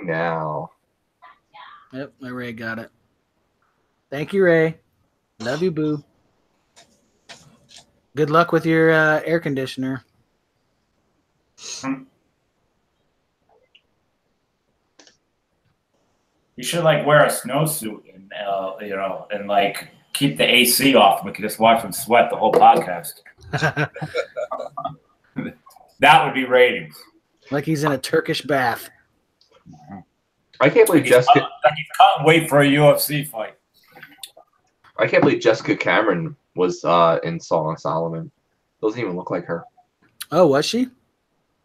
now. Yep, my Ray got it. Thank you, Ray. Love you, boo. Good luck with your air conditioner. You should like wear a snowsuit and and like keep the AC off. We could just watch them sweat the whole podcast. That would be ratings. Like he's in a Turkish bath. I can't believe Jessica. Like he's cutting weight for a UFC fight. I can't believe Jessica Cameron was in Song of Solomon. Doesn't even look like her. Oh, was she?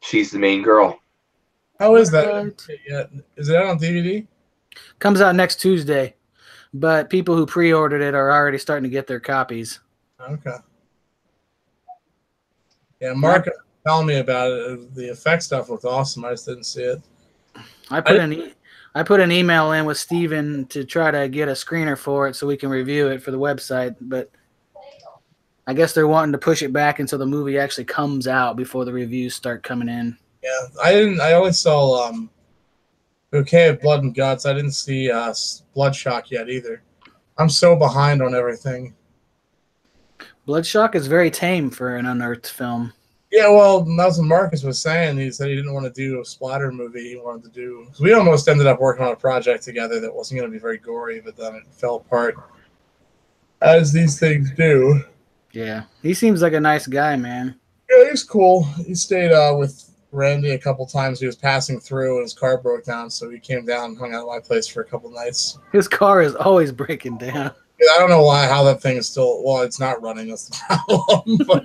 She's the main girl. How is that? Is it out on DVD? Comes out next Tuesday, but people who pre-ordered it are already starting to get their copies. Okay. Yeah, Mark telling me about it. The effect stuff looked awesome. I just didn't see it. I put an email in with Steven to try to get a screener for it so we can review it for the website, but I guess they're wanting to push it back until the movie actually comes out before the reviews start coming in. Yeah, I only saw Bouquet of Blood and Guts. I didn't see Bloodshock yet either. I'm so behind on everything. Bloodshock is very tame for an unearthed film. Yeah, well, that's what Marcus was saying. He said he didn't want to do a splatter movie. He wanted to do... We almost ended up working on a project together that wasn't going to be very gory, but then it fell apart, as these things do. Yeah, he seems like a nice guy, man. Yeah, he's cool. He stayed with Randy a couple times. He was passing through and his car broke down, so he came down and hung out at my place for a couple nights. His car is always breaking down. Yeah, I don't know how that thing is still... Well, it's not running. That's the problem. But...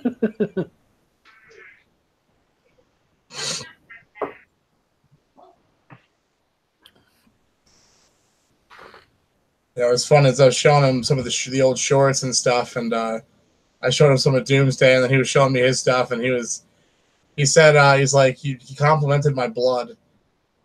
Yeah, it was fun as I was showing him some of the old shorts and stuff, and I showed him some of Doomsday, and then he was showing me his stuff, and he said, he's like, he complimented my blood,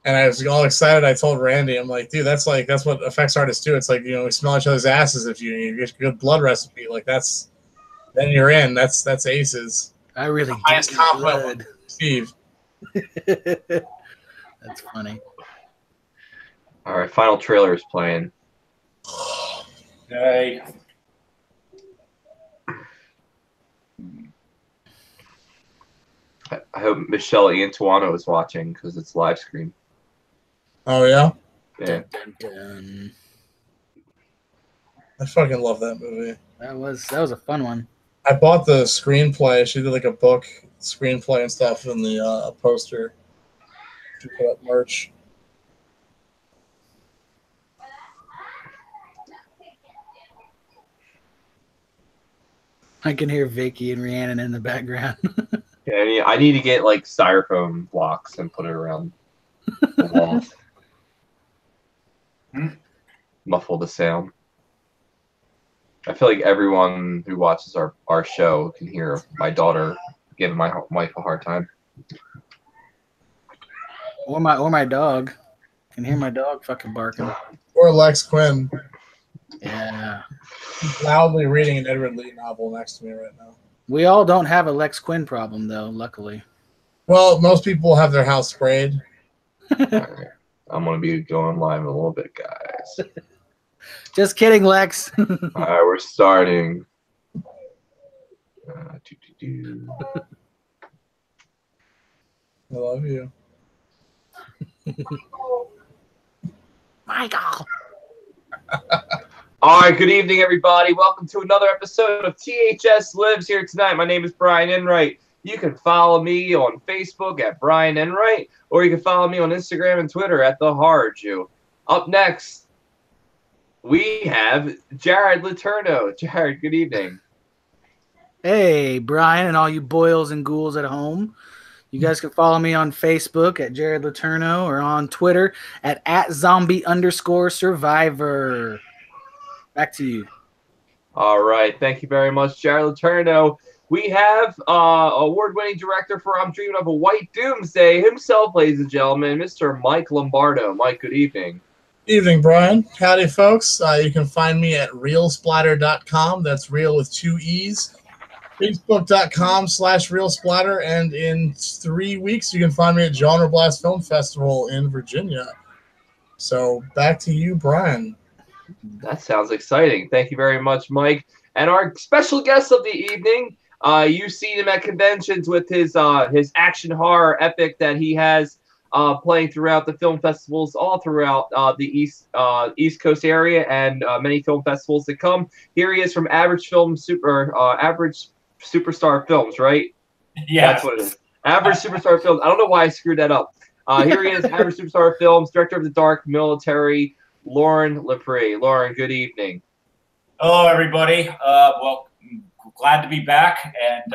and I was all excited. I told Randy, I'm like, dude, that's what effects artists do. It's like, we smell each other's asses if you get a good blood recipe. Like then you're in. That's aces. I really the highest compliment, Steve. That's funny. All right, final trailer is playing. Hey. I hope Michelle Antoino is watching because it's live stream. Oh yeah. Yeah. Dun, dun, dun. I fucking love that movie. That was a fun one. I bought the screenplay. She did like a book screenplay and stuff in the poster. She put up merch. I can hear Vicky and Rhiannon in the background. Yeah, I need to get like styrofoam blocks and put it around the walls. Muffle the sound. I feel like everyone who watches our show can hear my daughter giving my wife a hard time. Or my dog. I can hear my dog fucking barking. Or Lex Quinn. Yeah. He's loudly reading an Edward Lee novel next to me right now. We all don't have a Lex Quinn problem, though, luckily. Well, most people have their house sprayed. Right. I'm going to be going live in a little bit, guys. Just kidding, Lex. All right, we're starting. I love you. Michael. All right, good evening, everybody. Welcome to another episode of THS Lives here tonight. My name is Brian Enright. You can follow me on Facebook at Brian Enright, or you can follow me on Instagram and Twitter at The Horror Jew. Up next, we have Jared Letourneau. Jared, good evening. Hey, Brian, and all you boils and ghouls at home. You guys can follow me on Facebook at Jared Letourneau or on Twitter at @zombie_survivor. Back to you. All right. Thank you very much, Jared Letourneau. We have award-winning director for I'm Dreaming of a White Doomsday himself, ladies and gentlemen, Mr. Mike Lombardo. Mike, good evening. Evening, Brian. Howdy, folks. You can find me at realsplatter.com. That's real with 2 E's. Facebook.com/realsplatter. And in 3 weeks, you can find me at Genre Blast Film Festival in Virginia. So back to you, Brian. That sounds exciting. Thank you very much, Mike. And our special guest of the evening, you've seen him at conventions with his action horror epic that he has playing throughout the film festivals all throughout the East Coast area and many film festivals to come. Here he is from Average Superstar Films, right? Yeah, that's what it is. Average Superstar Films. I don't know why I screwed that up. Here he is, Average Superstar Films, director of The Dark Military, Loren Lepre. Loren, good evening. Hello, everybody. Well, glad to be back. And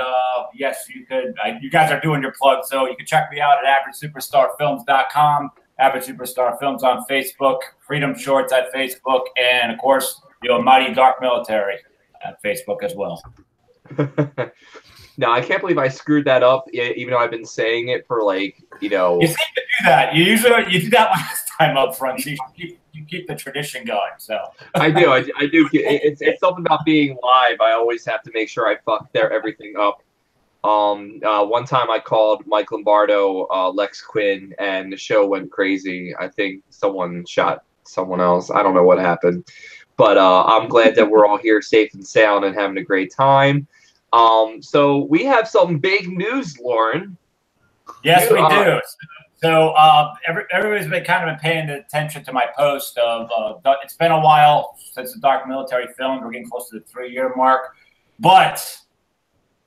yes, you could. You guys are doing your plug, so you can check me out at AverageSuperstarFilms.com. Average Superstar Films on Facebook, Freedom Shorts at Facebook, and of course, the Almighty Dark Military at Facebook as well. No, I can't believe I screwed that up, even though I've been saying it for like, You seem to do that. You did that last time up front. So you keep the tradition going. So I do. It's something about being live. I always have to make sure I fuck everything up. One time I called Mike Lombardo Lex Quinn, and the show went crazy. I think someone shot someone else. I don't know what happened, but I'm glad that we're all here safe and sound and having a great time. So we have some big news, Loren. Yes, we do. So everybody's been kind of paying attention to my post of it's been a while since the Dark Military filmed. We're getting close to the 3-year mark, but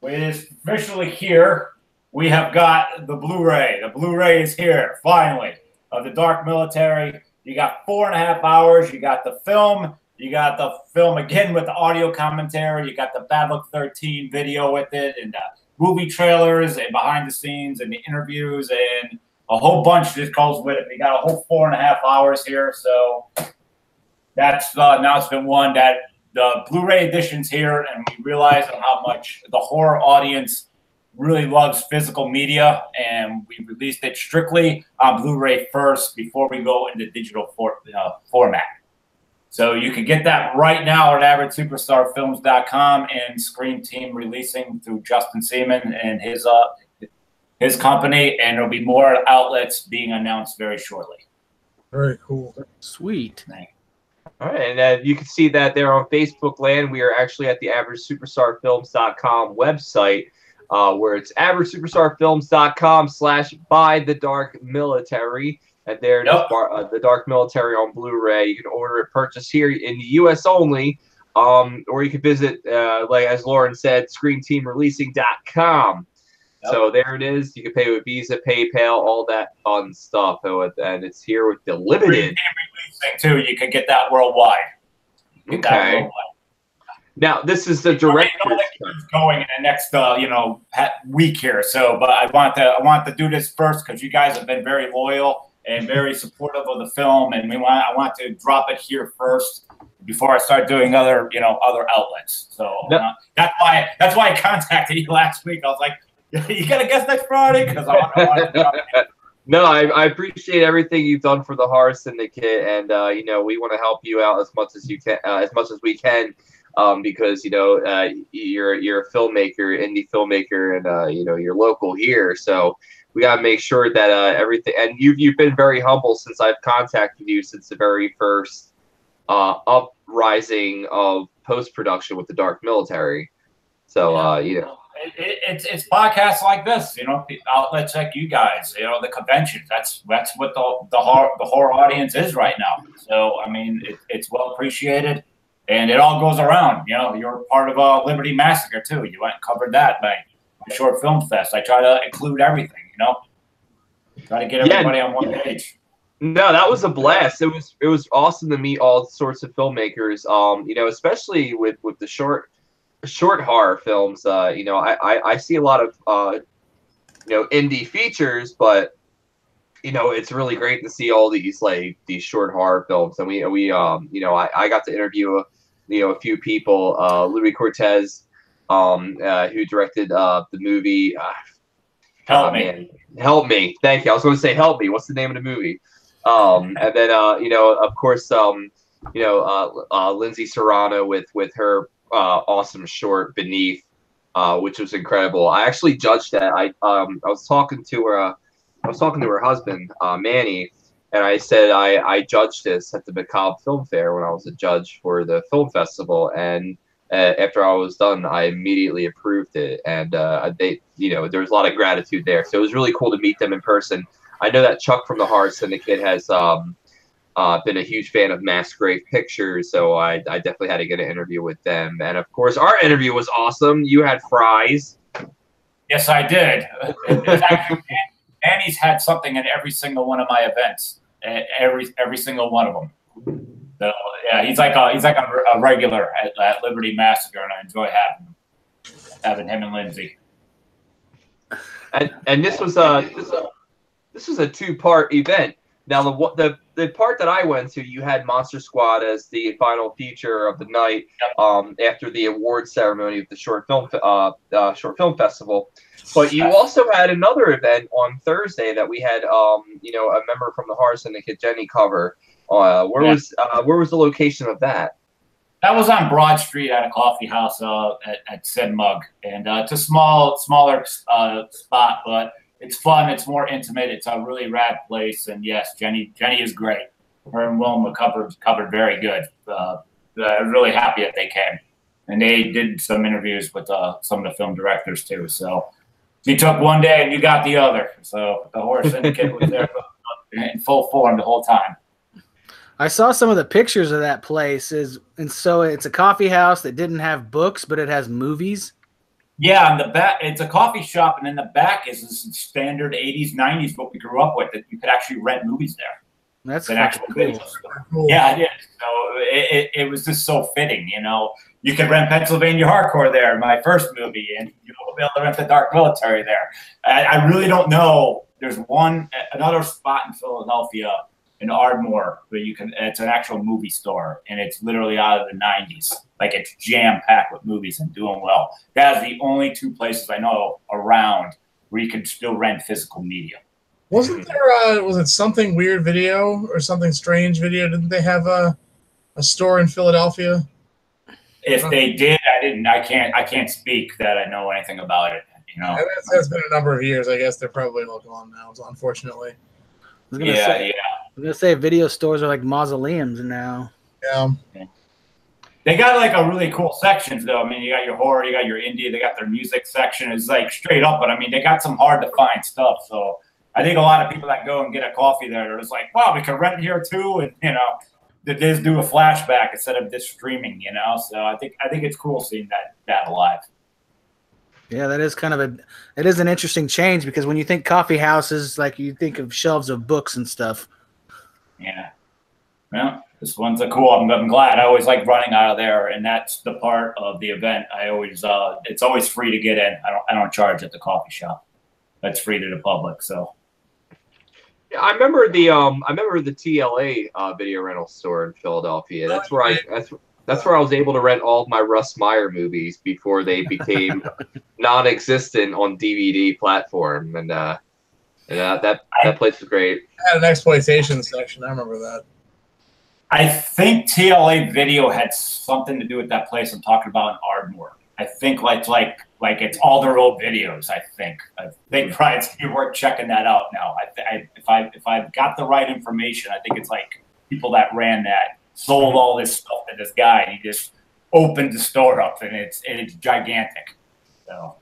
it is officially here. We have got the Blu-ray. The Blu-ray is here finally of the Dark Military. You got 4.5 hours. You got the film. You got the film again with the audio commentary. You got the Bad Luck 13 video with it, and movie trailers, and behind the scenes, and the interviews, and a whole bunch just goes with it. We got a whole 4.5 hours here. So that's the announcement one, that the Blu-ray edition's here, and we realize how much the horror audience really loves physical media, and we released it strictly on Blu-ray first before we go into digital format. So you can get that right now at AverageSuperstarFilms.com, and Scream Team releasing through Justin Seaman and his company, and there'll be more outlets being announced very shortly. Very cool. Sweet. All right, and you can see that there on Facebook land. We are actually at the AverageSuperstarFilms.com website, where it's AverageSuperstarFilms.com/BuyTheDarkMilitary. And there it is, the Dark Military on Blu-ray. You can order it, purchase here in the U.S. only, or you can visit, like as Loren said, ScreamTeamReleasing.com. Yep. So there it is. You can pay with Visa, PayPal, all that fun stuff, and it's here with the limited. Releasing too. You can get that worldwide. Okay. Now this is the director's going in the next week here. So, but I want to do this first because you guys have been very loyal and very supportive of the film, and I want to drop it here first before I start doing other outlets. So that's why I contacted you last week. I was like, you got to guess next Friday because I want to. No, I appreciate everything you've done for the Horror Syndicate, and we want to help you out as much as you can, as much as we can, because you're a filmmaker, indie filmmaker, and you're local here, so we got to make sure that everything. And you've been very humble since I've contacted you since the very first uprising of post production with the Dark Military. So It's podcasts like this, outlets like you guys, the conventions. That's what the horror audience is right now. So I mean, it's well appreciated, and it all goes around. You're part of Liberty Massacre too. You went and covered that by Short Film Fest. I try to include everything. Try to get everybody on one page. No, that was a blast. It was awesome to meet all sorts of filmmakers. Especially with the short horror films. I see a lot of indie features, but it's really great to see all these short horror films. And I got to interview a few people. Louis Cortez, who directed the movie. Help Me. Help Me. Thank you. I was going to say Help Me. What's the name of the movie? And then of course Lindsay Serrano with her awesome short Beneath, which was incredible. I actually judged that. I was talking to her husband, Manny, and I said I judged this at the Macabre Film Fair when I was a judge for the film festival, and after I was done, I immediately approved it, and they, there was a lot of gratitude there. So it was really cool to meet them in person. I know that Chuck from the Horror Syndicate has been a huge fan of Mass Grave Pictures, so I definitely had to get an interview with them. And of course, our interview was awesome. You had fries. Yes, I did. It's actually, Danny's had something in every single one of my events. Every single one of them. So yeah, he's like a regular at Liberty Massacre, and I enjoy having him and Lindsay. And this was a two-part event. Now the part that I went to, you had Monster Squad as the final feature of the night, after the award ceremony of the short film festival. But you also had another event on Thursday that we had a member from the Horror Syndicate, Jenny, cover. Where was the location of that? That was on Broad Street at a coffee house at Sin Mug, and it's a smaller spot, but it's fun. It's more intimate. It's a really rad place, and yes, Jenny is great. Her and Wilma covered very good. I'm really happy that they came, and they did some interviews with some of the film directors too. So you took one day and you got the other. So the Horror Syndicate was there in full form the whole time. I saw some of the pictures of that place, and so it's a coffee house that didn't have books, but it has movies. Yeah, on the back, it's a coffee shop, and in the back is this standard 80s, 90s book we grew up with, that you could actually rent movies there. That's an actual cool. Cool. Yeah, it is. So it was just so fitting, You could rent Pennsylvania Hardcore there, my first movie, and you'll be able to rent The Dark Military there. I really don't know. There's another spot in Philadelphia, in Ardmore, where it's an actual movie store, and it's literally out of the 90s. Like, it's jam-packed with movies and doing well. That's the only two places I know around where you can still rent physical media. Wasn't there, was it Something Weird Video or Something Strange Video? Didn't they have a store in Philadelphia? If they did, I can't speak that I know anything about it. It's been a number of years. I guess they're probably all gone now, unfortunately. I was gonna say video stores are like mausoleums now. Yeah. They got like a really cool sections though. I mean, you got your horror, you got your indie, they got their music section. It's like straight up, but I mean, they got some hard to find stuff. So I think a lot of people that go and get a coffee there, it's like, wow, we can rent here too, and they just do a flashback instead of just streaming. So I think it's cool seeing that alive. Yeah, that is it is an interesting change, because when you think coffee houses, like, you think of shelves of books and stuff. Yeah. Well, this one's cool. I'm glad. I always like running out of there, and that's the part of the event. It's always free to get in. I don't charge at the coffee shop. That's free to the public. So. Yeah, I remember the TLA video rental store in Philadelphia. That's where I was able to rent all of my Russ Meyer movies before they became non-existent on DVD platform, and that place was great. I had an exploitation section. I remember that. I think TLA Video had something to do with that place I'm talking about in Ardmore. I think like it's all their old videos. I think Brian, you're worth checking that out now. If I've got the right information, I think it's like people that ran that sold all this stuff to this guy, and he just opened the store up, and it's gigantic. So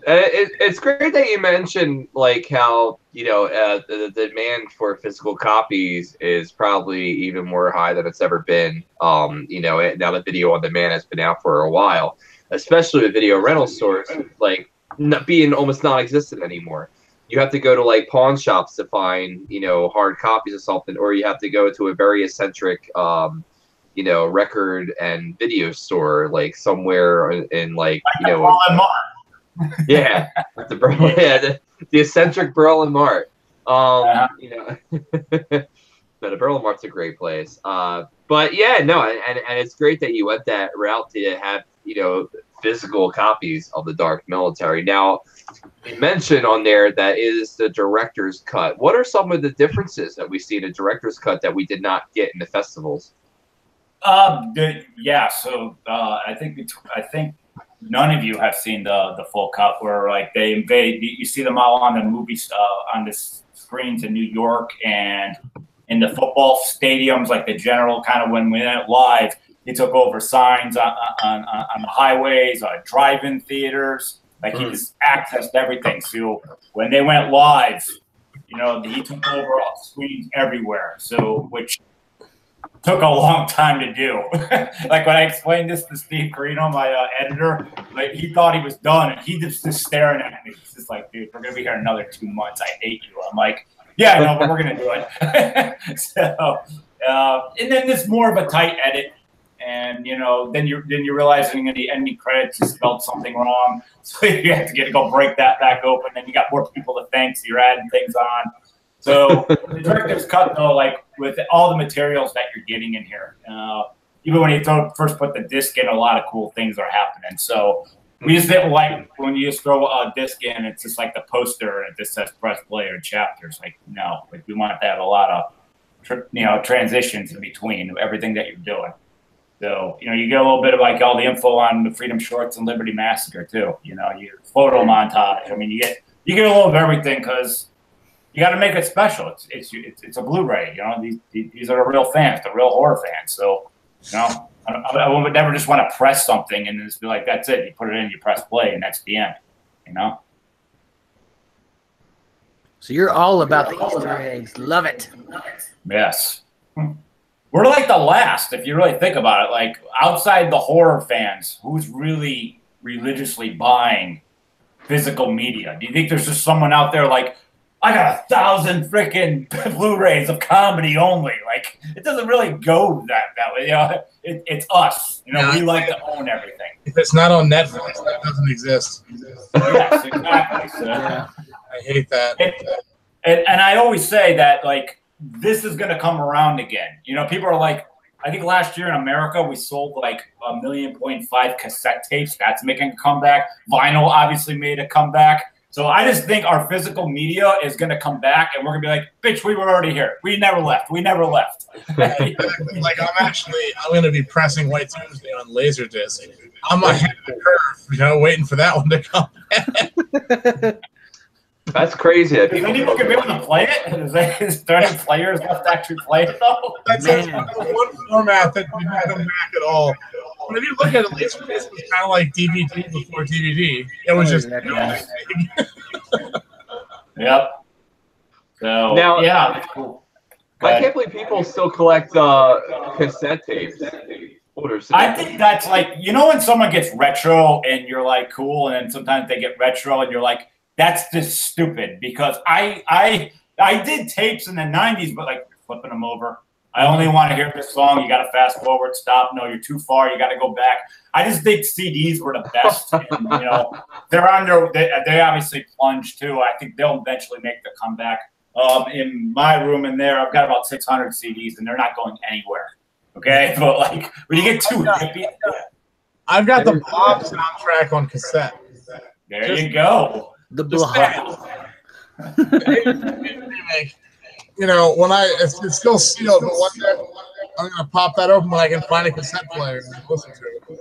it's great that you mentioned like how the demand for physical copies is probably even more high than it's ever been. Now the video on demand has been out for a while, especially with video rental stores like being almost non-existent anymore. You have to go to like pawn shops to find hard copies of something, or you have to go to a very eccentric record and video store like somewhere in like yeah, the eccentric Berlin Mart. But the Berlin Mart's a great place. But yeah, no, and it's great that you went that route to have physical copies of The Dark Military. Now, you mentioned on there that is the director's cut. What are some of the differences that we see in the director's cut that we did not get in the festivals? Yeah, so I think none of you have seen the full cut where like they invade. You see them all on the movies on the screens in New York, and in the football stadiums, like the general kind of when we went live. He took over signs on the highways, drive-in theaters. Like he just accessed everything. So when they went live, you know, he took over screens everywhere. So which took a long time to do. Like when I explained this to Steve Corino, my editor, like he thought he was done, and he just staring at me. He's just like, "Dude, we're gonna be here another 2 months. I hate you." I'm like, "Yeah, I know, but we're gonna do it." So, and then there's more of a tight edit. And you know, then you're realizing in the ending credits you spelled something wrong, so you have to go break that back open. Then you got more people to thank, so you're adding things on. So the director's cut, though, like with all the materials that you're getting in here, even when you first put the disc in, a lot of cool things are happening. So we just didn't like when you just throw a disc in, it's just like the poster and it just says press play or chapters. Like no, like we want to have a lot of transitions in between everything that you're doing. So, you know, you get a little bit of like all the info on the Freedom Shorts and Liberty Massacre too. You know, your photo montage. I mean, you get a little of everything because you got to make it special. It's a Blu-ray. You know, these are the real fans, the real horror fans. So, you know, I would never just want to press something and just be like, that's it. You put it in, you press play, and that's the end. You know. So you're all about the Easter eggs. Love it. Yes. We're like the last, if you really think about it. Like outside the horror fans, who's really religiously buying physical media? Do you think there's just someone out there like, I got 1,000 freaking Blu-rays of comedy only? Like it doesn't really go that way. You know, it's us. You know, we like to own everything. If it's not on Netflix, that doesn't exist. Yes, exactly. So, yeah. I hate that. And I always say that like, this is going to come around again. You know, people are like, I think last year in America, we sold like 1.5 million cassette tapes. That's making a comeback. Vinyl obviously made a comeback. So I just think our physical media is going to come back and we're going to be like, bitch, we were already here. We never left. We never left. Like I'm going to be pressing White Tuesday on Laserdisc. I'm ahead of the curve, you know, waiting for that one to come. That's crazy. That people can be able to play it? Is there any players left to actually play it, though? That's one format that we haven't back at all. But if you look at it, Laserdisc was kind of like DVD before DVD. It was just... Yep. So, now, yeah, that's cool. I can't believe people still collect cassette tapes. I think that's like, you know when someone gets retro and you're like, cool, and then sometimes they get retro and you're like, that's just stupid because I did tapes in the 90s, but like flipping them over. I only want to hear this song. You got to fast forward, stop. No, you're too far. You got to go back. I just think CDs were the best. And, you know, they're on their, they obviously plunge too. I think they'll eventually make the comeback. In my room in there, I've got about 600 CDs and they're not going anywhere. Okay. But like when you get too hippie. I've got the Blob soundtrack on cassette. There you go. The Blob. You know, when it's still sealed, but one day I'm gonna pop that open when I can find a cassette player and listen to it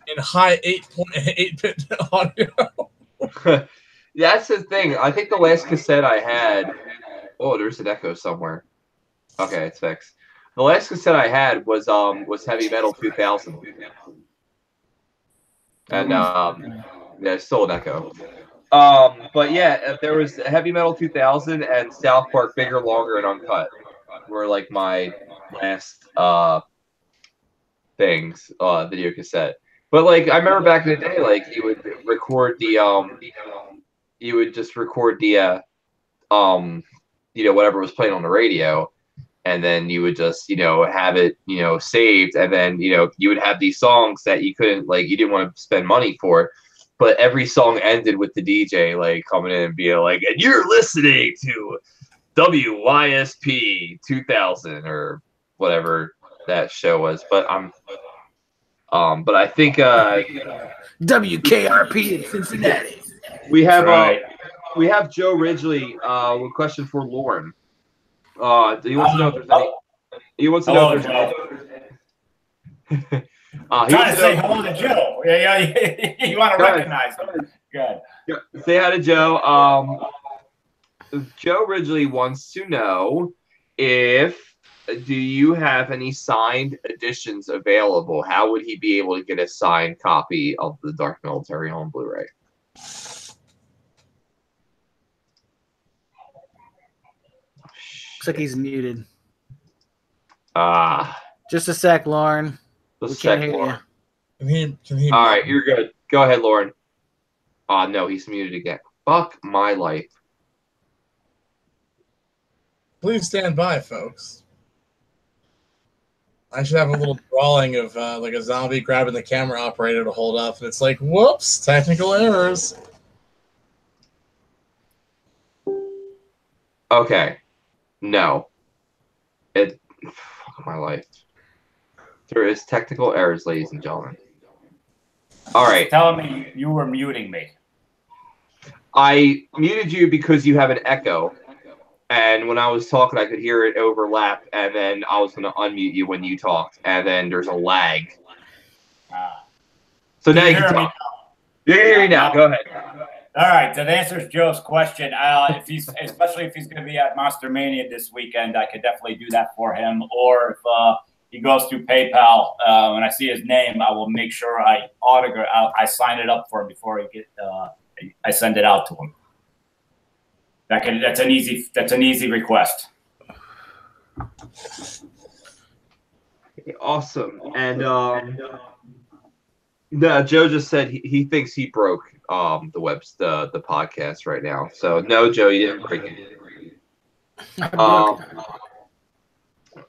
in high 8.8-bit audio. Yeah, that's the thing. I think the last cassette I had. Oh, there's an echo somewhere. Okay, it's fixed. The last cassette I had was Heavy Metal 2000, and yeah, it's still an echo. But yeah, there was Heavy Metal 2000 and South Park Bigger, Longer, and Uncut were like my last things, video cassette. But like I remember back in the day, like you would record you would just record the you know, whatever was playing on the radio, and then you would just, you know, have it, you know, saved, and then, you know, you would have these songs that you couldn't, like, you didn't want to spend money for. But every song ended with the DJ like coming in and being like, and you're listening to WYSP 2000 or whatever that show was. But but I think WKRP in Cincinnati. We have Joe Ridgely with a question for Loren. He wants to know if there's any. He wants to know if there's any. Trying to say hello to Joe. Yeah, you want to recognize him. Good. Say hi to Joe. Joe Ridgely wants to know do you have any signed editions available? How would he be able to get a signed copy of The Dark Military on Blu-ray? Looks like he's muted. Just a sec, Loren. We can't hear Lauren. you. Can he All right, you're good. Go ahead, Loren. No, he's muted again. Fuck my life. Please stand by, folks. I should have a little drawing of like a zombie grabbing the camera operator to hold up, and it's like, whoops, technical errors. Okay. No. Fuck my life. There is technical errors, ladies and gentlemen. All right. Tell me you were muting me. I muted you because you have an echo. And when I was talking, I could hear it overlap, and then I was going to unmute you when you talked, and then there's a lag. So now you can talk. You can hear me now. Go ahead. All right. That answers Joe's question. Especially if he's going to be at Monster Mania this weekend, I could definitely do that for him. Or if he goes through PayPal, when I see his name, I will make sure I sign it up for him before I send it out to him. That's an easy request. Awesome. And Joe just said he thinks he broke the podcast right now. So no, Joe, you didn't break it.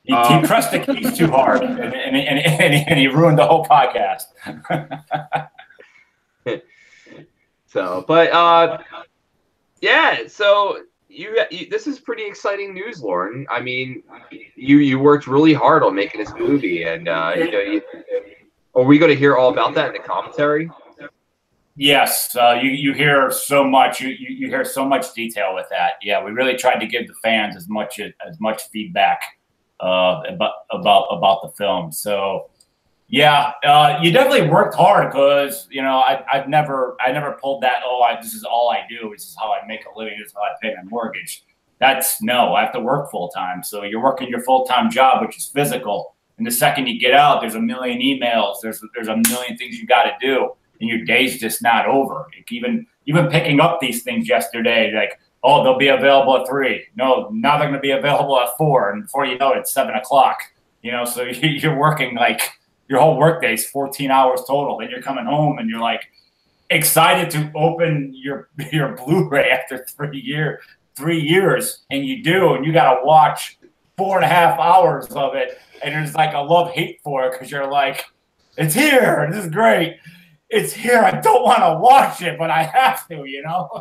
He pressed the keys too hard, and he ruined the whole podcast. So, but yeah, so you this is pretty exciting news, Loren. I mean, you worked really hard on making this movie, and are we going to hear all about that in the commentary? Yes, you hear so much. You hear so much detail with that. Yeah, we really tried to give the fans as much feedback about the film. So. Yeah, you definitely worked hard because I never pulled that. This is all I do. This is how I make a living. This is how I pay my mortgage. I have to work full time. So you're working your full time job, which is physical. And the second you get out, there's a million emails. There's a million things you got to do, and your day's just not over. Even picking up these things yesterday, like they'll be available at 3. No, now they're going to be available at 4, and before you know it, it's 7 o'clock. So you're working like. Your whole workday is 14 hours total. Then you're coming home and you're like excited to open your Blu-ray after 3 years, and you do, and you got to watch 4.5 hours of it, and there's like a love-hate for it because you're like, it's here, this is great, it's here. I don't want to watch it, but I have to,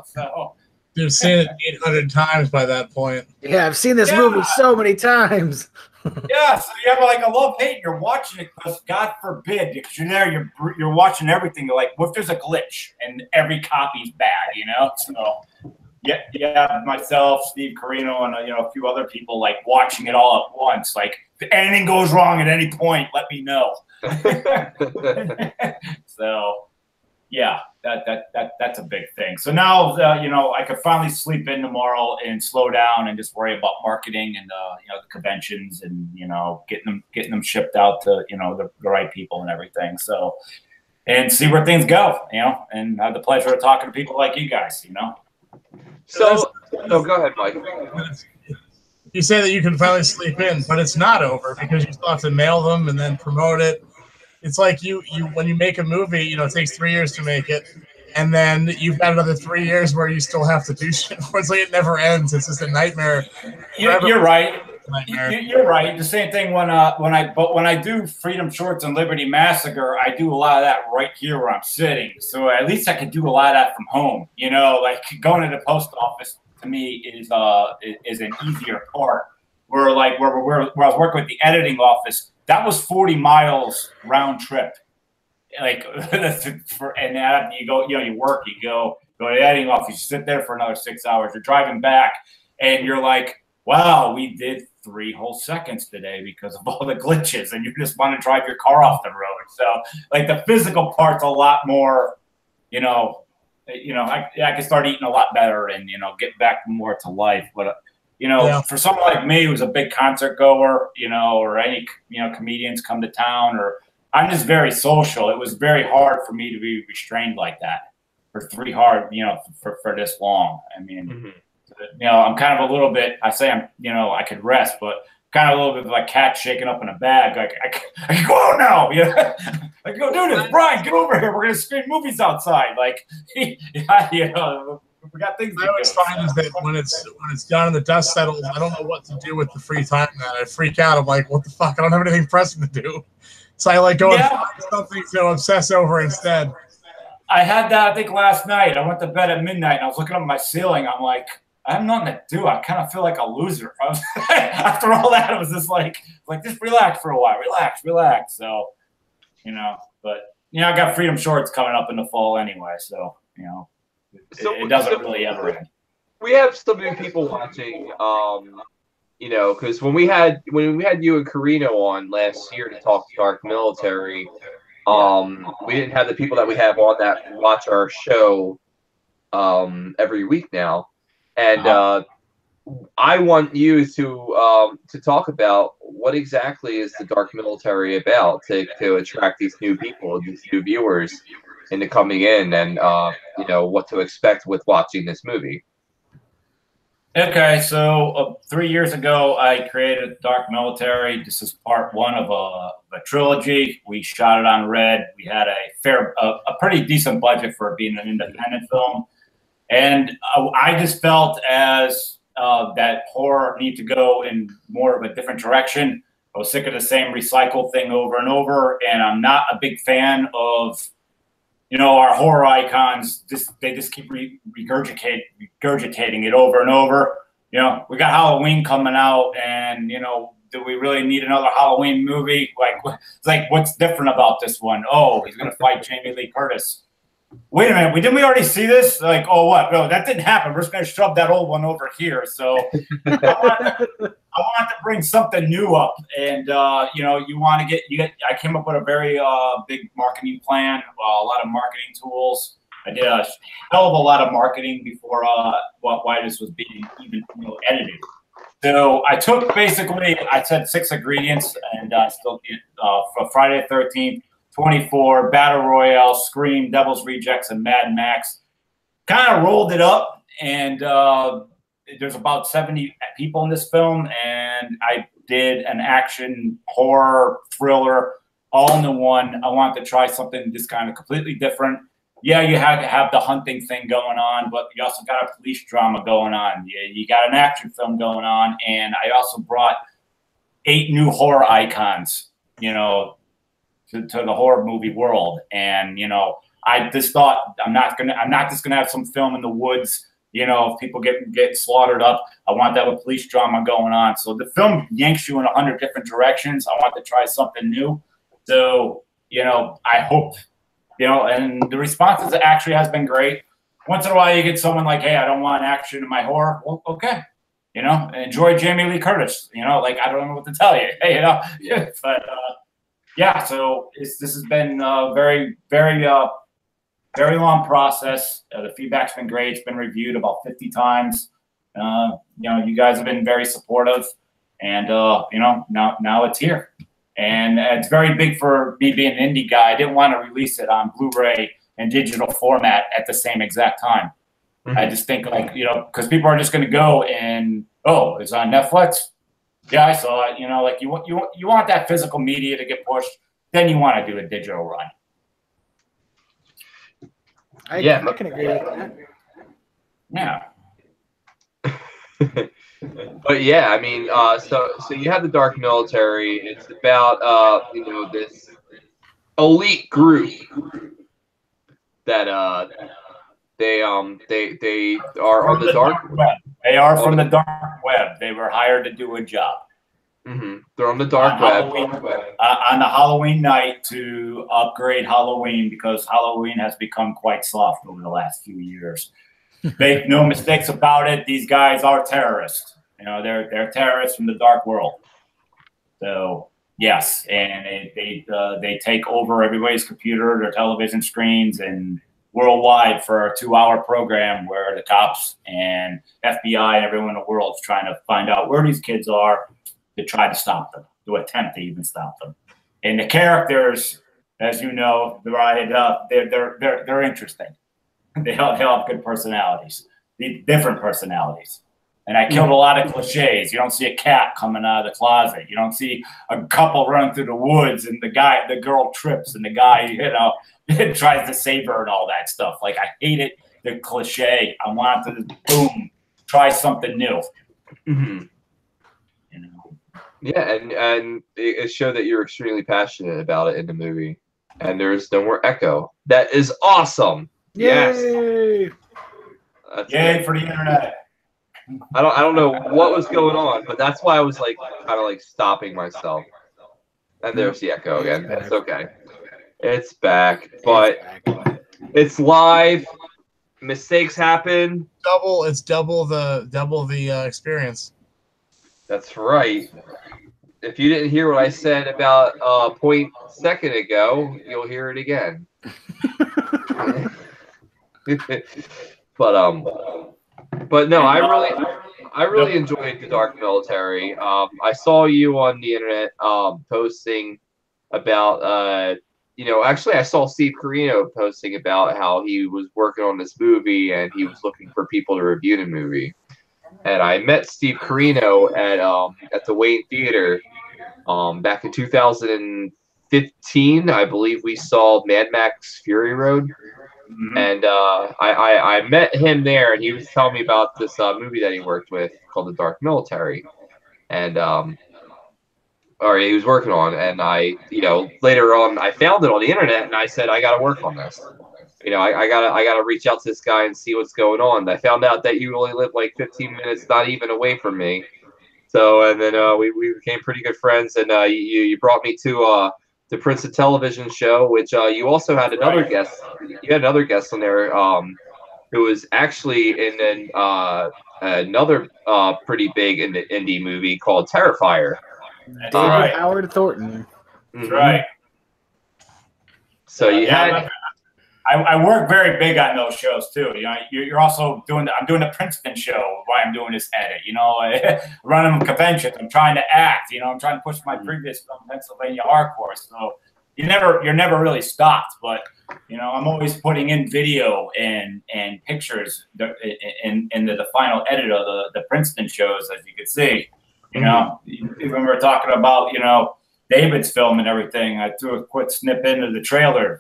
So you've seen it 800 times by that point. Yeah, I've seen this movie so many times. Yeah, so you have like a love-hate. You're watching it because God forbid, because you're there, you're watching everything. You're like, what if there's a glitch and every copy's bad, So yeah, myself, Steve Corino, and a few other people like watching it all at once. Like, if anything goes wrong at any point, let me know. So yeah, that's a big thing. So now I could finally sleep in tomorrow and slow down and just worry about marketing and the conventions and getting them shipped out to the right people and everything. So and see where things go, and have the pleasure of talking to people like you guys, So go ahead, Mike. You say that you can finally sleep in, but it's not over because you still have to mail them and then promote it. It's like you when you make a movie, it takes 3 years to make it, and then you've got another 3 years where you still have to do shit. It's like it never ends. It's just a nightmare. You're right. You're right. The same thing when I do Freedom Shorts and Liberty Massacre, I do a lot of that right here where I'm sitting. So at least I can do a lot of that from home. Like going to the post office to me is an easier part. Where I was working with the editing office. That was 40 miles round trip. Like, and you go, you work, you go to the editing office, you sit there for another 6 hours. You're driving back, and you're like, wow, we did 3 whole seconds today because of all the glitches, and you just want to drive your car off the road. So, like, the physical part's a lot more, you know, I could start eating a lot better and, you know, get back more to life. But, you know, for someone like me who's a big concert goer, you know, or any, you know, comedians come to town, or I'm just very social. It was very hard for me to be restrained like that for this long. I mean, you know, I'm kind of a little bit, I say I'm, you know, I could rest, but kind of a little bit like cat shaking up in a bag. Like I can go out now. You know? I can go do this. Brian, get over here. We're going to screen movies outside. Like, you know, we got things to do. I always find is that when it's done and the dust settles, I don't know what to do with the free time. Then I freak out. I'm like, what the fuck? I don't have anything pressing to do. So I like go and find something to obsess over instead. I had that, I think, last night. I went to bed at midnight and I was looking up at my ceiling. I'm like, I have nothing to do. I kind of feel like a loser. After all that, it was just like just relax for a while. Relax. So, you know, but, you know, I got Freedom Shorts coming up in the fall anyway. So, you know, it doesn't really ever end. We have some new people watching, you know, because when we had you and Corino on last year to talk Dark Military, we didn't have the people that we have on that watch our show every week now. And I want you to talk about what exactly is the Dark Military about to attract these new people, these new viewers into coming in, and you know, what to expect with watching this movie. Okay, so 3 years ago, I created Dark Military. This is part one of a trilogy. We shot it on Red. We had a pretty decent budget for it being an independent film. And I just felt as that horror need to go in more of a different direction. I was sick of the same recycled thing over and over, and I'm not a big fan of, you know, our horror icons. They just keep regurgitating it over and over. You know, we got Halloween coming out, and, you know, do we really need another Halloween movie? Like, it's like, what's different about this one? Oh, he's gonna fight Jamie Lee Curtis. Wait a minute, didn't we already see this? Like, oh, what? No, that didn't happen. We're just going to shove that old one over here. So I want to bring something new up. And, you know, I came up with a very big marketing plan, a lot of marketing tools. I did a hell of a lot of marketing before why this was being even, you know, edited. So I took I said 6 ingredients, and still for Friday the 13th. 24, Battle Royale, Scream, Devil's Rejects, and Mad Max. Kind of rolled it up, and there's about 70 people in this film, and I did an action, horror, thriller, all into one. I wanted to try something just kind of completely different. Yeah, you had to have the hunting thing going on, but you also got a police drama going on. You got an action film going on, and I also brought 8 new horror icons, you know, to the horror movie world. And, you know, I just thought I'm not just gonna have some film in the woods, you know, if people get slaughtered up. I want that with police drama going on. So the film yanks you in 100 different directions. I want to try something new. So, you know, I hope, you know, and the response actually has been great. Once in a while you get someone like, hey, I don't want action in my horror. Well, okay. You know, enjoy Jamie Lee Curtis. You know, like, I don't know what to tell you. Hey, you know, but yeah, so this has been a very, very, very long process. The feedback's been great. It's been reviewed about 50 times. You know, you guys have been very supportive, and you know, now it's here, and it's very big for me being an indie guy. I didn't want to release it on Blu-ray and digital format at the same exact time. I just think, like, you know, because people are just going to go and, oh, it's on Netflix. Yeah, I saw it. You know, like, you want that physical media to get pushed, then you want to do a digital run. I can agree with that. Yeah. But yeah, I mean, so you have the Dark Military. It's about you know, this elite group that they are on the dark web. They are from the dark web. They were hired to do a job. They're on the dark web. On the Halloween night to upgrade Halloween, because Halloween has become quite soft over the last few years. Make no mistakes about it. These guys are terrorists. You know, they're terrorists from the dark world. So yes, and they take over everybody's computer, their television screens, and worldwide for a 2-hour program where the cops and FBI and everyone in the world is trying to find out where these kids are to try to stop them, to attempt to even stop them. And the characters, as you know, they're interesting. They all have good personalities, different personalities. And I killed a lot of cliches. You don't see a cat coming out of the closet. You don't see a couple running through the woods and the girl trips and the guy, tries to save her and all that stuff. Like, I hated the cliche. I wanted to, boom, try something new. Mm-hmm. Yeah, and it showed that you're extremely passionate about it in the movie. And there's no more echo. That is awesome. Yay! Yes. Yay for the internet. I don't know what was going on, but that's why I was like kind of like stopping myself. And there's the echo again. It's okay. It's back, but it's live. Mistakes happen. It's double the experience. That's right. If you didn't hear what I said about a second ago, you'll hear it again. But no, I really enjoyed The Dark Military. I saw you on the internet posting about actually I saw Steve Corino posting about how he was working on this movie and he was looking for people to review the movie. And I met Steve Corino at the Wayne Theater back in 2015. I believe we saw Mad Max Fury Road. Mm-hmm. And I met him there, and he was telling me about this movie that he worked with called The Dark Military, and or he was working on. And later on, I found it on the internet, and I said, I got to work on this. I gotta reach out to this guy and see what's going on. I found out that you only live like 15 minutes, not even away from me. So, and then we became pretty good friends, and you brought me to the Princeton Television show, which you also had another guest. You had another guest on there who was actually in another pretty big indie movie called Terrifier. David Howard Thornton. That's right. So you had. I work very big on those shows too. You're also doing. I'm doing the Princeton show while I'm doing this edit. Running conventions. I'm trying to act. I'm trying to push my previous film, Pennsylvania Hardcore. So you're never really stopped. But I'm always putting in video and pictures in the final edit of the Princeton shows, as you can see. When we're talking about David's film and everything, I threw a quick snip into the trailer,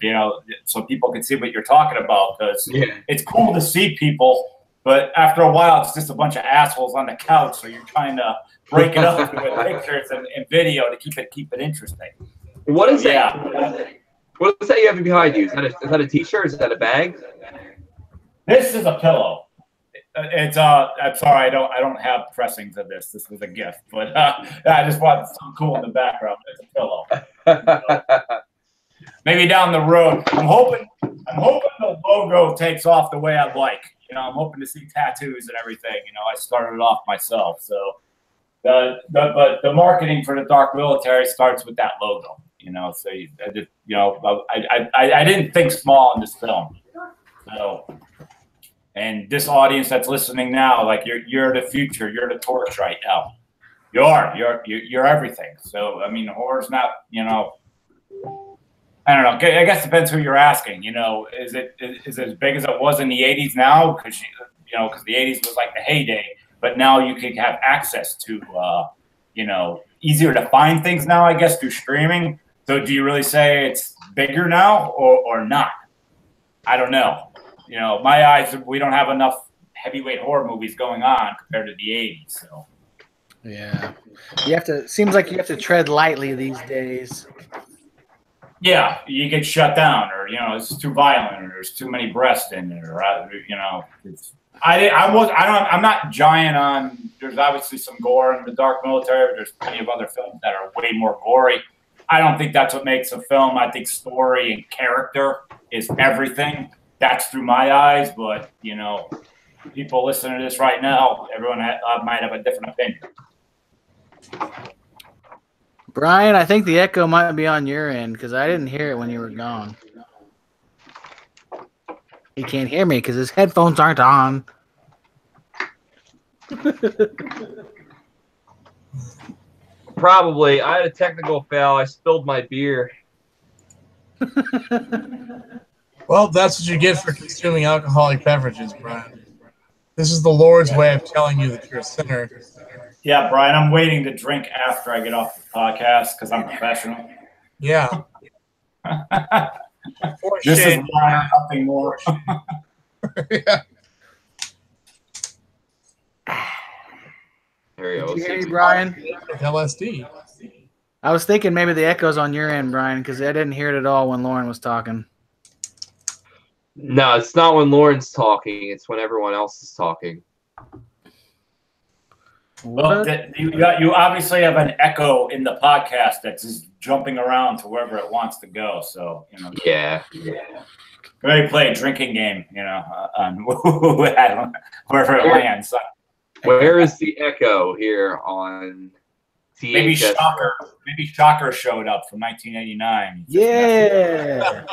so people can see what you're talking about, because it's cool to see people, but after a while, it's just a bunch of assholes on the couch, so you're trying to break it up with pictures and video to keep it interesting. What is that? What is that you have behind you? Is that a t-shirt? Is that a bag? This is a pillow. I'm sorry, I don't have pressings of this. This was a gift, but I just wanted something cool in the background. It's a pillow. Maybe down the road. I'm hoping the logo takes off the way I like. I'm hoping to see tattoos and everything. I started it off myself, so but the marketing for The Dark Military starts with that logo. So I didn't think small in this film. So. And this audience that's listening now, like you're the future, you're the torch right now. You're everything. So horror's not, I don't know. I guess it depends who you're asking. Is it as big as it was in the '80s now? Because the '80s was like the heyday, but now you can have access to, easier to find things now, I guess, through streaming. So do you really say it's bigger now or not? I don't know. My eyes, we don't have enough heavyweight horror movies going on compared to the '80s. So, yeah, seems like you have to tread lightly these days. Yeah, you get shut down, or it's too violent, or there's too many breasts in it, or I'm not giant on. There's obviously some gore in The Dark Military, but there's plenty of other films that are way more gory. I don't think that's what makes a film. I think story and character is everything. That's through my eyes, but people listening to this right now, everyone might have a different opinion. Brian, I think the echo might be on your end because I didn't hear it when you were gone. He can't hear me because his headphones aren't on. Probably. I had a technical fail. I spilled my beer. Well, that's what you get for consuming alcoholic beverages, Brian. This is the Lord's way of telling you that you're a sinner. Yeah, Brian, I'm waiting to drink after I get off the podcast because I'm professional. Yeah. This is why nothing more. Yeah. There you go. Did you hear me, Brian? LSD. I was thinking maybe the echo's on your end, Brian, because I didn't hear it at all when Loren was talking. No, it's not when Lauren's talking. It's when everyone else is talking. Well, you obviously have an echo in the podcast that's just jumping around to wherever it wants to go. So, you know. Yeah. Maybe play a drinking game, you know, on wherever it lands. Where is the echo here on THS? Maybe Shocker showed up from 1989. Yeah.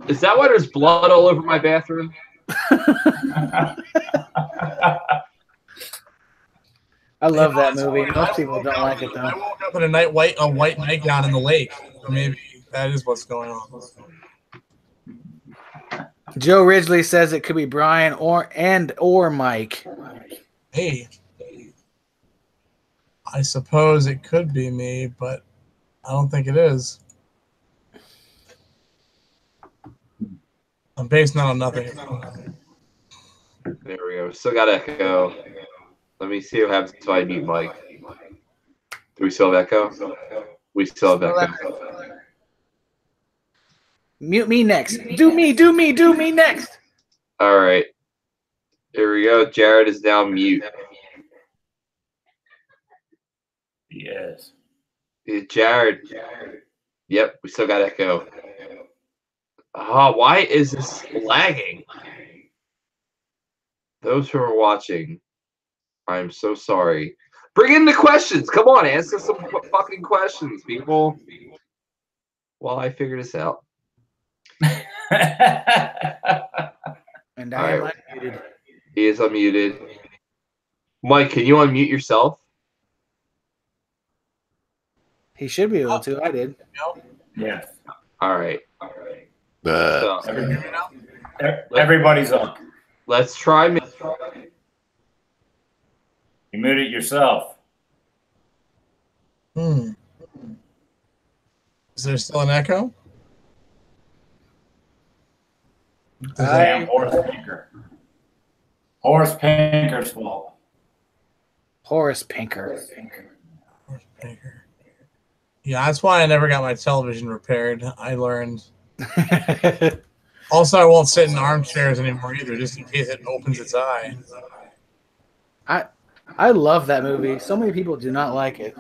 Is that why there's blood all over my bathroom? I love that movie. Most people don't like it, though. I woke up in a white nightgown in the lake. So maybe that is what's going on. Joe Ridgely says it could be Brian or Mike. Hey, I suppose it could be me, but I don't think it is. I'm basing that on nothing. There we go. Still got echo. Let me see what happens if I mute Mike. Do we still have echo? We still have echo. Mute me next. Do me next. All right. Here we go. Jared is now mute. Yes. Jared. Yep, we still got echo. Why is this lagging? Those who are watching, I'm so sorry. Bring in the questions. Come on, answer some fucking questions, people. While I figure this out. And I am unmuted. He is unmuted. Mike, can you unmute yourself? He should be able to. I did. Yeah. All right. So, Everybody's up. let's try. You muted yourself. Is there still an echo? Damn Horace Pinker. Horace Pinker's fault. Horace Pinker. Yeah, that's why I never got my television repaired. I learned. Also, I won't sit in armchairs anymore either, just in case it opens its eye. I love that movie. So many people do not like it.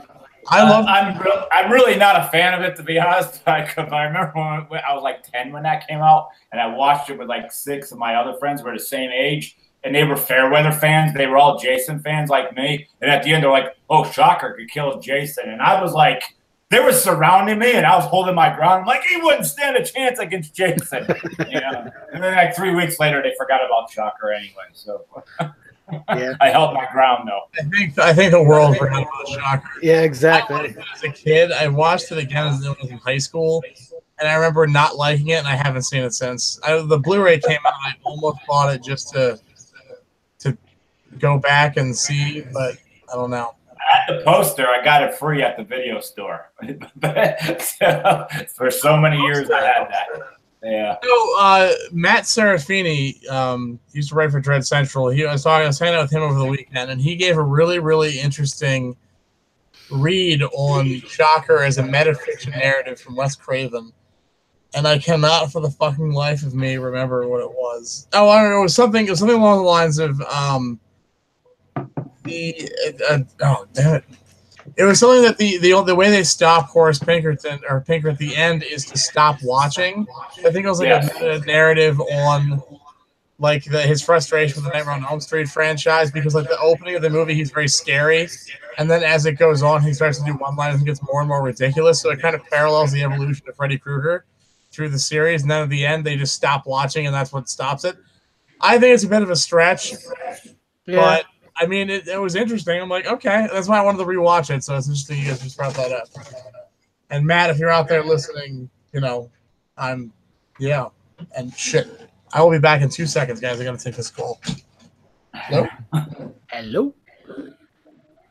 I'm really not a fan of it, to be honest. I remember when I was like 10 when that came out, and I watched it with like 6 of my other friends who were the same age, and they were Fairweather fans. They were all Jason fans like me. And at the end, they're like, "Oh, Shocker could kill Jason," and I was like, they were surrounding me, and I was holding my ground. I'm like, he wouldn't stand a chance against Jason, you know. And then like 3 weeks later, they forgot about Shocker anyway. So. Yeah. I held my ground though. I think the world forgot about Shocker. Yeah, exactly. As a kid, I watched it again as I was in high school, and I remember not liking it, and I haven't seen it since. The Blu-ray came out, and I almost bought it just to go back and see, but I don't know. At the poster, I got it free at the video store. So, for so many years, I had that. Yeah. So, Matt Serafini used to write for Dread Central. I was hanging out with him over the weekend, and he gave a really, really interesting read on Shocker as a metafiction narrative from Wes Craven. And I cannot, for the fucking life of me, remember what it was. Oh, I don't know. It was something along the lines of oh damn it! It was something that the way they stop Horace Pinker at the end is to stop watching. I think it was like a narrative on like his frustration with the Nightmare on Elm Street franchise, because like the opening of the movie he's very scary, and then as it goes on he starts to do one-liners and gets more and more ridiculous. So it kind of parallels the evolution of Freddy Krueger through the series, and then at the end they just stop watching, and that's what stops it. I think it's a bit of a stretch, but I mean, it was interesting. I'm like, okay, that's why I wanted to rewatch it. So it's interesting you guys just brought that up. And Matt, if you're out there listening, you know, and shit. I will be back in 2 seconds, guys. I gotta take this call. Hello? Hello?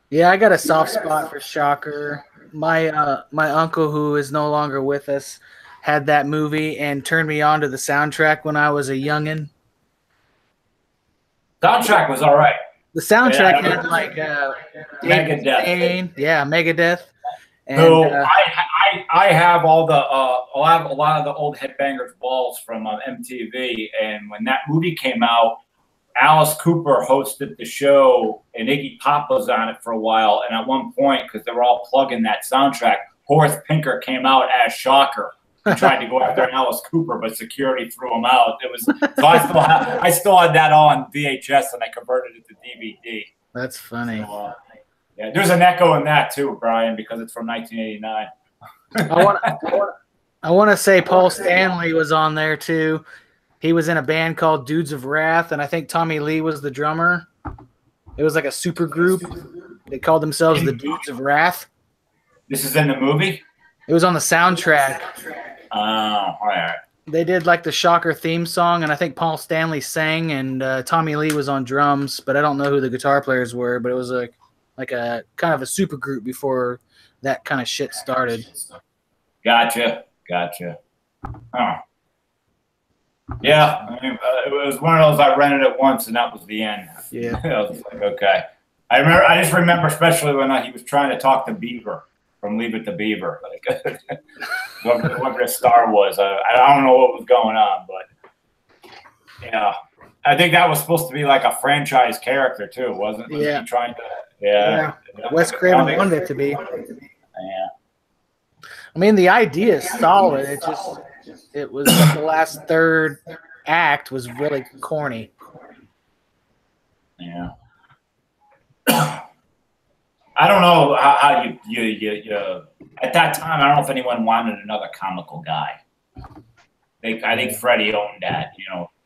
Yeah, I got a soft spot for Shocker. My uncle, who is no longer with us, had that movie and turned me on to the soundtrack when I was a youngin'. Soundtrack was all right. The soundtrack had like Megadeth. Yeah, Megadeth. And, so I have a lot of the old Headbangers balls from MTV, and when that movie came out, Alice Cooper hosted the show, and Iggy Pop was on it for a while. And at one point, because they were all plugging that soundtrack, Horace Pinker came out as Shocker. Tried to go after Alice Cooper, but security threw him out. It was so I still had that on VHS, and I converted it to DVD. That's funny. So, yeah, there's an echo in that too, Brian, because it's from 1989. I want to say Paul Stanley was on there too. He was in a band called Dudes of Wrath, and I think Tommy Lee was the drummer. It was like a super group. They called themselves the Dudes of Wrath. This is in the movie? It was on the soundtrack. Oh, all right. They did like the Shocker theme song, and I think Paul Stanley sang, and Tommy Lee was on drums, but I don't know who the guitar players were, but it was like a kind of a super group before that kind of shit started. Gotcha. Oh. Yeah, I mean, it was one of those I rented it once, and that was the end. Yeah. I was like, okay. I just remember, especially when he was trying to talk to Beaver from Leave It to Beaver, like whoever the star was. I don't know what was going on, but yeah, I think that was supposed to be like a franchise character too, wasn't it? Yeah. Was he trying to? Yeah. Wes Craven wanted it to be. Yeah. I mean, the idea is solid. It was like the last third act was really corny. Yeah. I don't know how you at that time. I don't know if anyone wanted another comical guy. I think Freddie owned that,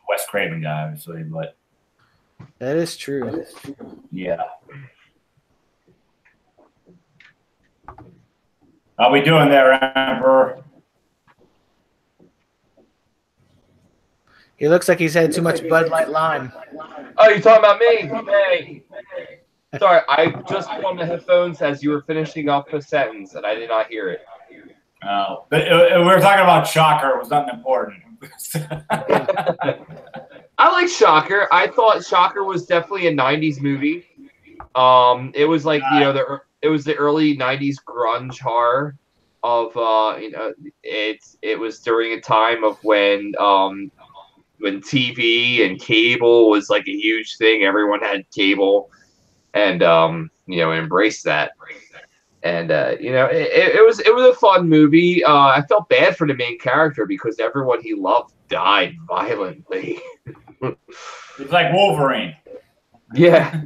Wes Craven guy, obviously, but that is true. Yeah. How we doing there, Emperor? He looks like he's had too much Bud Light Lime. Oh, you're talking about me? Hey. Sorry, I just put on the headphones as you were finishing up a sentence, and I did not hear it. Oh, we were talking about Shocker. It was nothing important. I like Shocker. I thought Shocker was definitely a '90s movie. It was like it was the early '90s grunge horror of it was during a time of when TV and cable was like a huge thing. Everyone had cable, and embraced that. And it was a fun movie. I felt bad for the main character because everyone he loved died violently. It's like Wolverine. Yeah.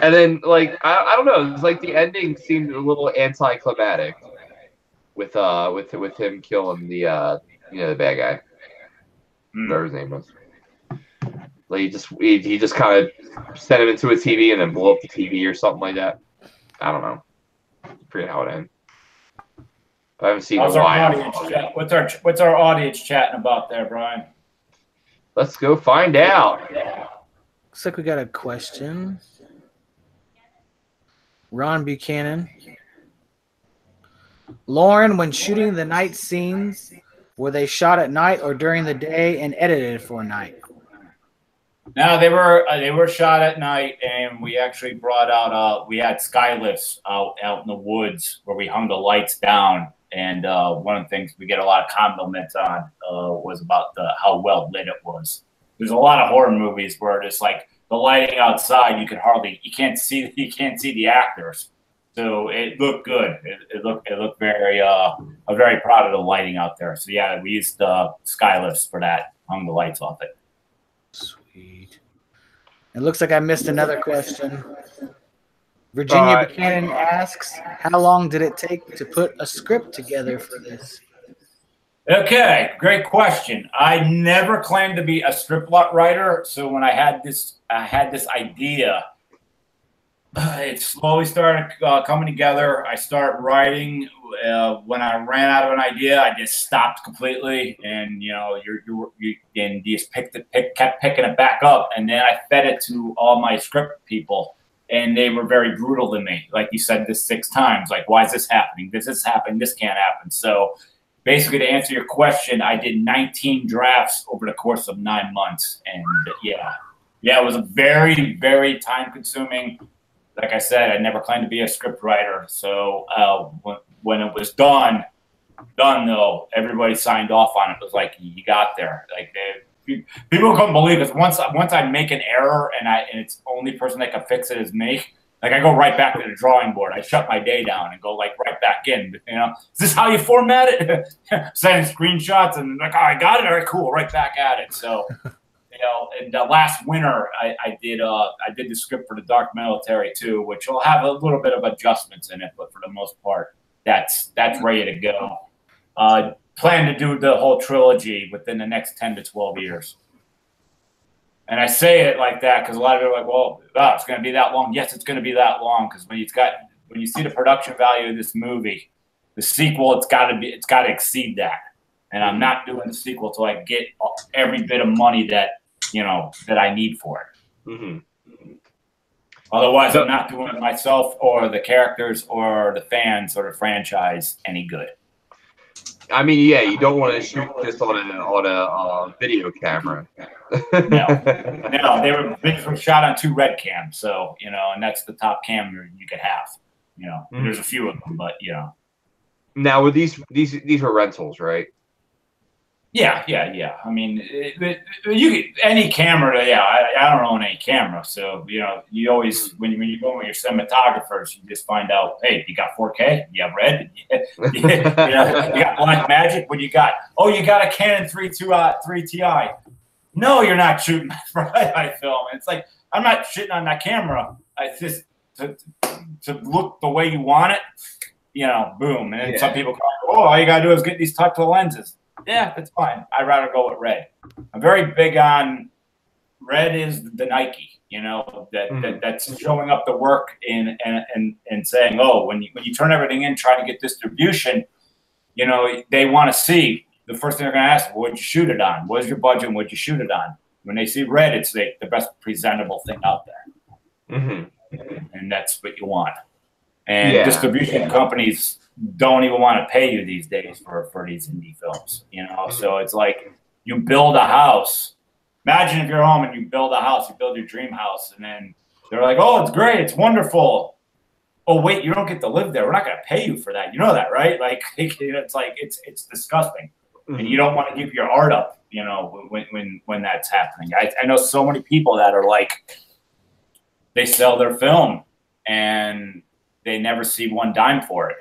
And then I don't know, it's like the ending seemed a little anticlimactic with him killing the the bad guy. Whatever his name was. Like he just kind of sent him into a TV and then blew up the TV or something like that. I don't know. I forget how it ended. I haven't seen it in a while. What's our audience chatting about there, Brian? Let's go find out. Looks like we got a question. Ron Buchanan. Loren, when shooting the night scenes, were they shot at night or during the day and edited for night? No, they were shot at night, and we actually brought out we had skylifts out in the woods where we hung the lights down. And one of the things we get a lot of compliments on was about how well lit it was. There's a lot of horror movies where it's like the lighting outside, you can't see the actors. So it looked good. It looked very. I'm very proud of the lighting out there. So yeah, we used skylifts for that. Hung the lights off it. Sweet. It looks like I missed another question. Virginia Buchanan asks, how long did it take to put a script together for this? Okay, great question. I never claimed to be a script writer, so when I had this idea, it slowly started coming together. I started writing. When I ran out of an idea, I just stopped completely, and you just kept picking it back up, and then I fed it to all my script people, and they were very brutal to me. Like you said this 6 times. Like, why is this happening? This is happening. This can't happen. So basically, to answer your question, I did 19 drafts over the course of 9 months, and yeah, it was a very, very time-consuming. Like I said, I never claimed to be a script writer. So when it was done though, everybody signed off on it. It was like, you got there. Like people couldn't believe it. Once I make an error and it's the only person that can fix it is me. Like, I go right back to the drawing board. I shut my day down and go like right back in. You know, is this how you format it? Sending screenshots and like, oh, I got it. All right, cool. Right back at it. So. You know, and last winter I did the script for the Dark Military too, which will have a little bit of adjustments in it, but for the most part, that's ready to go. Plan to do the whole trilogy within the next 10 to 12 years. And I say it like that because a lot of people are like, well, it's going to be that long. Yes, it's going to be that long because when you see the production value of this movie, the sequel, it's got to exceed that. And I'm not doing the sequel till I get every bit of money that I need for it. Mm-hmm. Otherwise, I'm not doing it myself or the characters or the fans or the franchise any good. I mean, yeah, you don't want to shoot this on a video camera. No, they were shot on 2 red cams, so and that's the top camera you could have. Mm-hmm. There's a few of them, but Now, with these were rentals, right? Yeah. I mean, you get any camera. Yeah, I don't own any camera, so you always when you go with your cinematographers, you just find out, hey, you got 4K, you have red, you got Black Magic. What you got? Oh, you got a Canon 3 Ti. No, you're not shooting my film. It's like, I'm not shitting on that camera. It's just to look the way you want it. Boom. And then some people go, oh, all you gotta do is get these tactile lenses. Yeah, that's fine. I'd rather go with red. I'm very big on red is the Nike, that's showing up the work and saying, oh, when you turn everything in, try to get distribution, they want to see the first thing they're going to ask, what'd you shoot it on? What's your budget? What'd you shoot it on? When they see red, it's the best presentable thing out there. Mm-hmm. And that's what you want. And distribution companies don't even want to pay you these days for these indie films, So it's like you build a house. Imagine if you're home and you build a house, you build your dream house, and then they're like, "Oh, it's great, it's wonderful." Oh, wait, you don't get to live there. We're not going to pay you for that. You know that, right? Like, it's like it's disgusting, and you don't want to give your art up, when that's happening. I know so many people that are like, they sell their film and they never see one dime for it.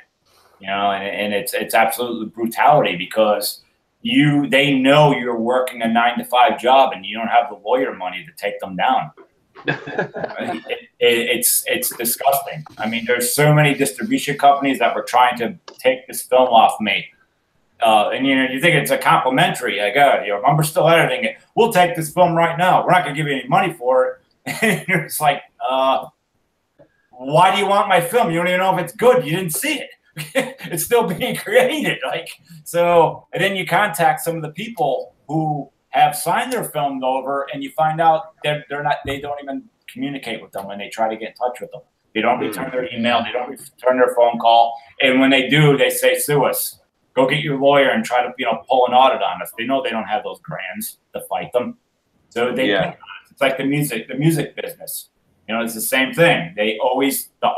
And it's absolutely brutality because they know you're working a 9-to-5 job and you don't have the lawyer money to take them down. It's disgusting. I mean, there's so many distribution companies that were trying to take this film off me. And you think it's a complimentary, like, we're still editing it. We'll take this film right now. We're not going to give you any money for it. And it's like, why do you want my film? You don't even know if it's good. You didn't see it. It's still being created. And then you contact some of the people who have signed their film over, and you find out they don't even communicate with them when they try to get in touch with them. They don't return their email. They don't return their phone call. And when they do, they say, sue us. Go get your lawyer and try to, pull an audit on us. They know they don't have those grands to fight them. So it's like the music business. It's the same thing. The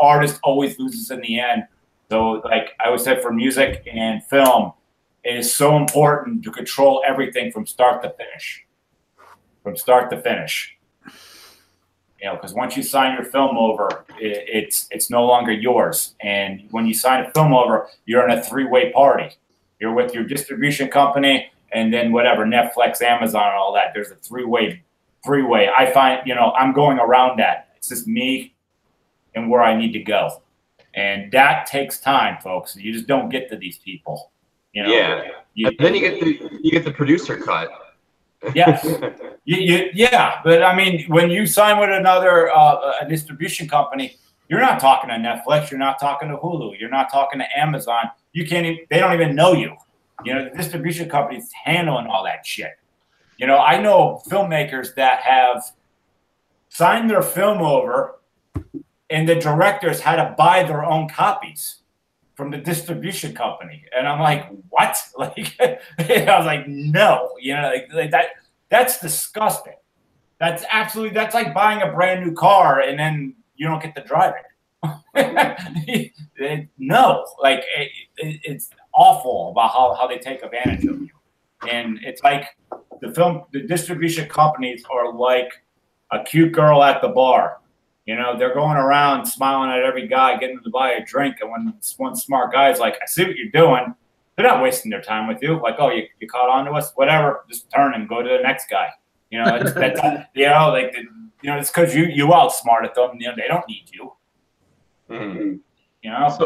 artist always loses in the end. So, like I always said, for music and film, it is so important to control everything from start to finish. Because once you sign your film over, it's no longer yours. And when you sign a film over, you're in a 3-way party. You're with your distribution company, and then whatever, Netflix, Amazon, and all that. There's a 3-way. I find, I'm going around that. It's just me and where I need to go. And that takes time, folks. You just don't get to these people. You know, yeah. And then you get the producer cut. Yes. Yeah, but I mean, when you sign with another a distribution company, you're not talking to Netflix, you're not talking to Hulu, you're not talking to Amazon. You can't even, they don't even know you. You know, the distribution company's handling all that shit. You know, I know filmmakers that have signed their film over, and the directors had to buy their own copies from the distribution company. And I'm like, what? Like, I was like, no, you know, like that's disgusting. That's like buying a brand new car and then you don't get to drive it. No, like it's awful about how they take advantage of you. And it's like the distribution companies are like a cute girl at the bar. You know, they're going around smiling at every guy, getting them to buy a drink. And when one smart guy is like, I see what you're doing, they're not wasting their time with you. Like, oh, you caught on to us? Whatever. Just turn and go to the next guy. You know, that's you know, like, you know, it's because you outsmarted them. You know, they don't need you. Mm-hmm. You know,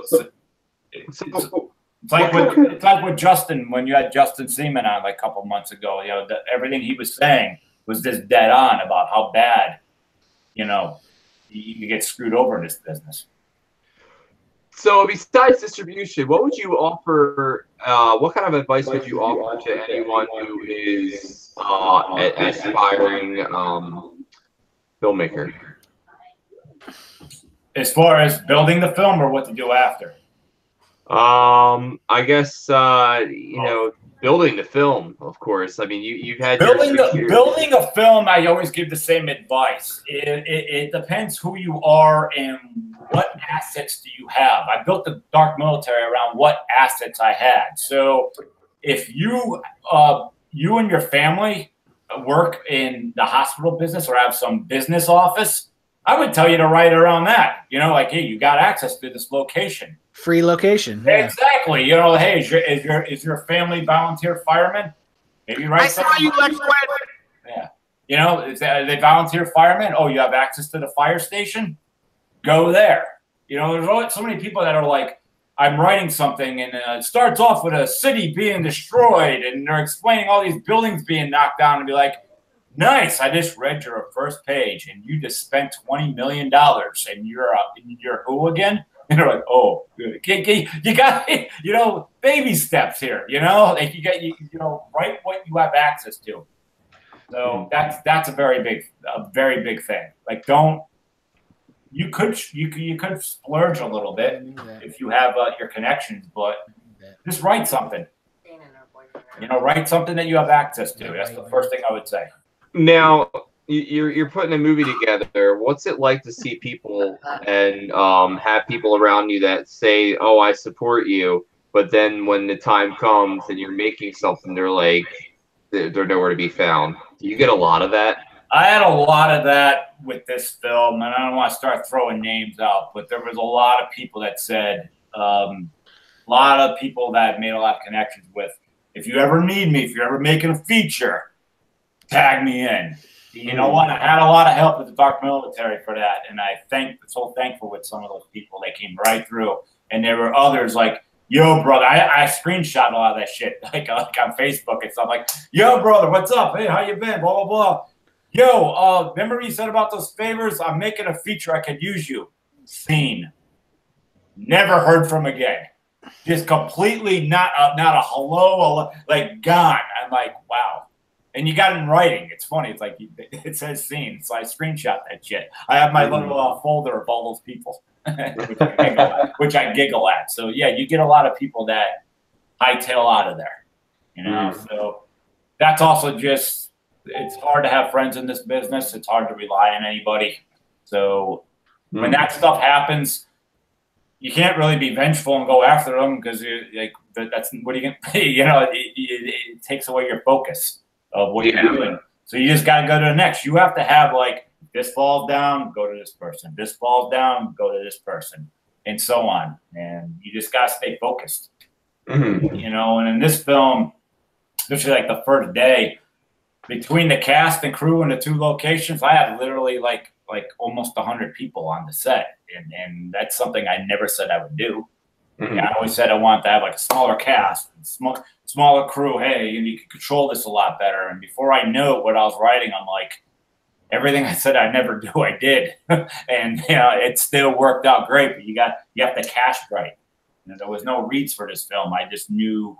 it's like with Justin, when you had Justin Seaman on like a couple months ago. You know, everything he was saying was just dead on about how bad, you know, you get screwed over in this business. So besides distribution, what would you offer, what kind of advice would you offer to anyone who is an aspiring filmmaker? As far as building the film or what to do after? I guess, you know, building the film, of course. I mean, you've had building a film. I always give the same advice. It depends who you are and what assets do you have. I built the dark military around what assets I had. So if you and your family work in the hospital business or have some business office, I would tell you to write around that. You know, like, hey, you got access to this location. Free location. Yeah. Exactly. You know, hey, is your family volunteer firemen? Maybe write. I saw you like sweat. Yeah. You know, are they volunteer firemen? Oh, you have access to the fire station? Go there. You know, there's always so many people that are like, I'm writing something and it starts off with a city being destroyed and they're explaining all these buildings being knocked down and be like, nice, I just read your first page and you just spent $20 million and you're who again? And they're like, oh, good. You got, you know, baby steps here, you know, like you know, write what you have access to. So that's a very big thing. Like, you could splurge a little bit if you have your connections, but just write something. You know, write something that you have access to. That's the first thing I would say. Now, you're putting a movie together. What's it like to see people and have people around you that say, "Oh, I support you," but then when the time comes and you're making something, they're like, they're nowhere to be found. Do you get a lot of that? I had a lot of that with this film, and I don't want to start throwing names out, but there was a lot of people that said, a lot of people that made a lot of connections with, if you ever need me, if you're ever making a feature, tag me in. You know what? I had a lot of help with the dark military for that, and so thankful with some of those people. They came right through, and there were others like, yo, brother, I screenshot a lot of that shit, like on Facebook and stuff, like, yo, brother, what's up? Hey, how you been? Blah, blah, blah. Yo, remember you said about those favors? I'm making a feature. I could use you. Seen. Never heard from again. Just completely not a hello, like gone. I'm like, wow. And you got it in writing. It's funny. It's like it says seen. So I screenshot that shit. I have my little folder of all those people, which I giggle at. So yeah, you get a lot of people that hightail out of there. You know, so that's also just. It's hard to have friends in this business. It's hard to rely on anybody. So when that stuff happens, you can't really be vengeful and go after them because like that's what are you gonna you know, it takes away your focus of what you're doing. So you just got to go to the next. You have to have like, this falls down, go to this person. This falls down, go to this person, and so on. And you just got to stay focused. You know, and in this film, especially like the first day, between the cast and crew and the two locations, I had literally like almost 100 people on the set, and that's something I never said I would do. Yeah, I always said I want to have like a smaller cast, smaller crew. Hey, you can control this a lot better. And before I knew what I was writing, I'm like, everything I said I'd never do, I did. And it still worked out great, but you have to cast right. There was no reads for this film. I just knew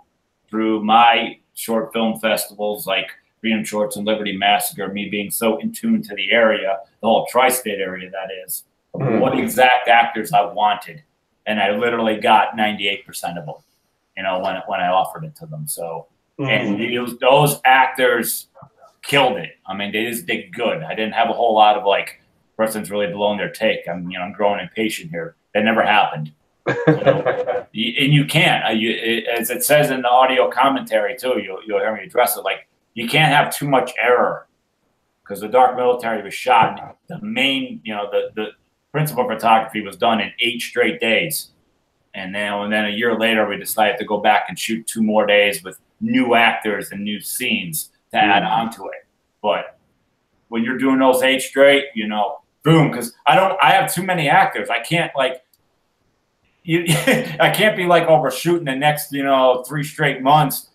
through my short film festivals like Freedom Shorts and Liberty Massacre, me being so in tune to the area, the whole tri-state area that is, what exact actors I wanted. And I literally got 98% of them, when I offered it to them. So, and those actors killed it. I mean, they just did good. I didn't have a whole lot of like, person's really blown their take. I'm growing impatient here. That never happened. And you can't. As it says in the audio commentary too, you'll hear me address it. Like, you can't have too much error, because the Dark Military was shot. The main, the principal photography was done in 8 straight days, and then a year later we decided to go back and shoot 2 more days with new actors and new scenes to add on to it. But when you're doing those 8 straight, boom, because I have too many actors. I can't like. I can't be like, oh, we're shooting the next, 3 straight months.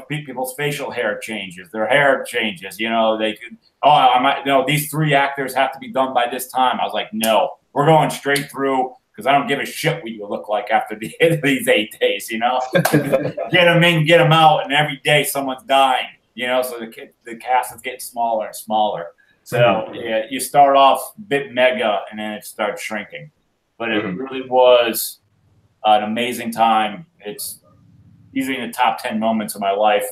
People's facial hair changes, their hair changes. They could, these 3 actors have to be done by this time. I was like, no, we're going straight through, because I don't give a shit what you look like after these 8 days. Get them in, get them out, and every day someone's dying. So the cast is getting smaller and smaller. So yeah, you start off a bit mega, and then it starts shrinking. But it really was an amazing time. It's easily in the top 10 moments of my life.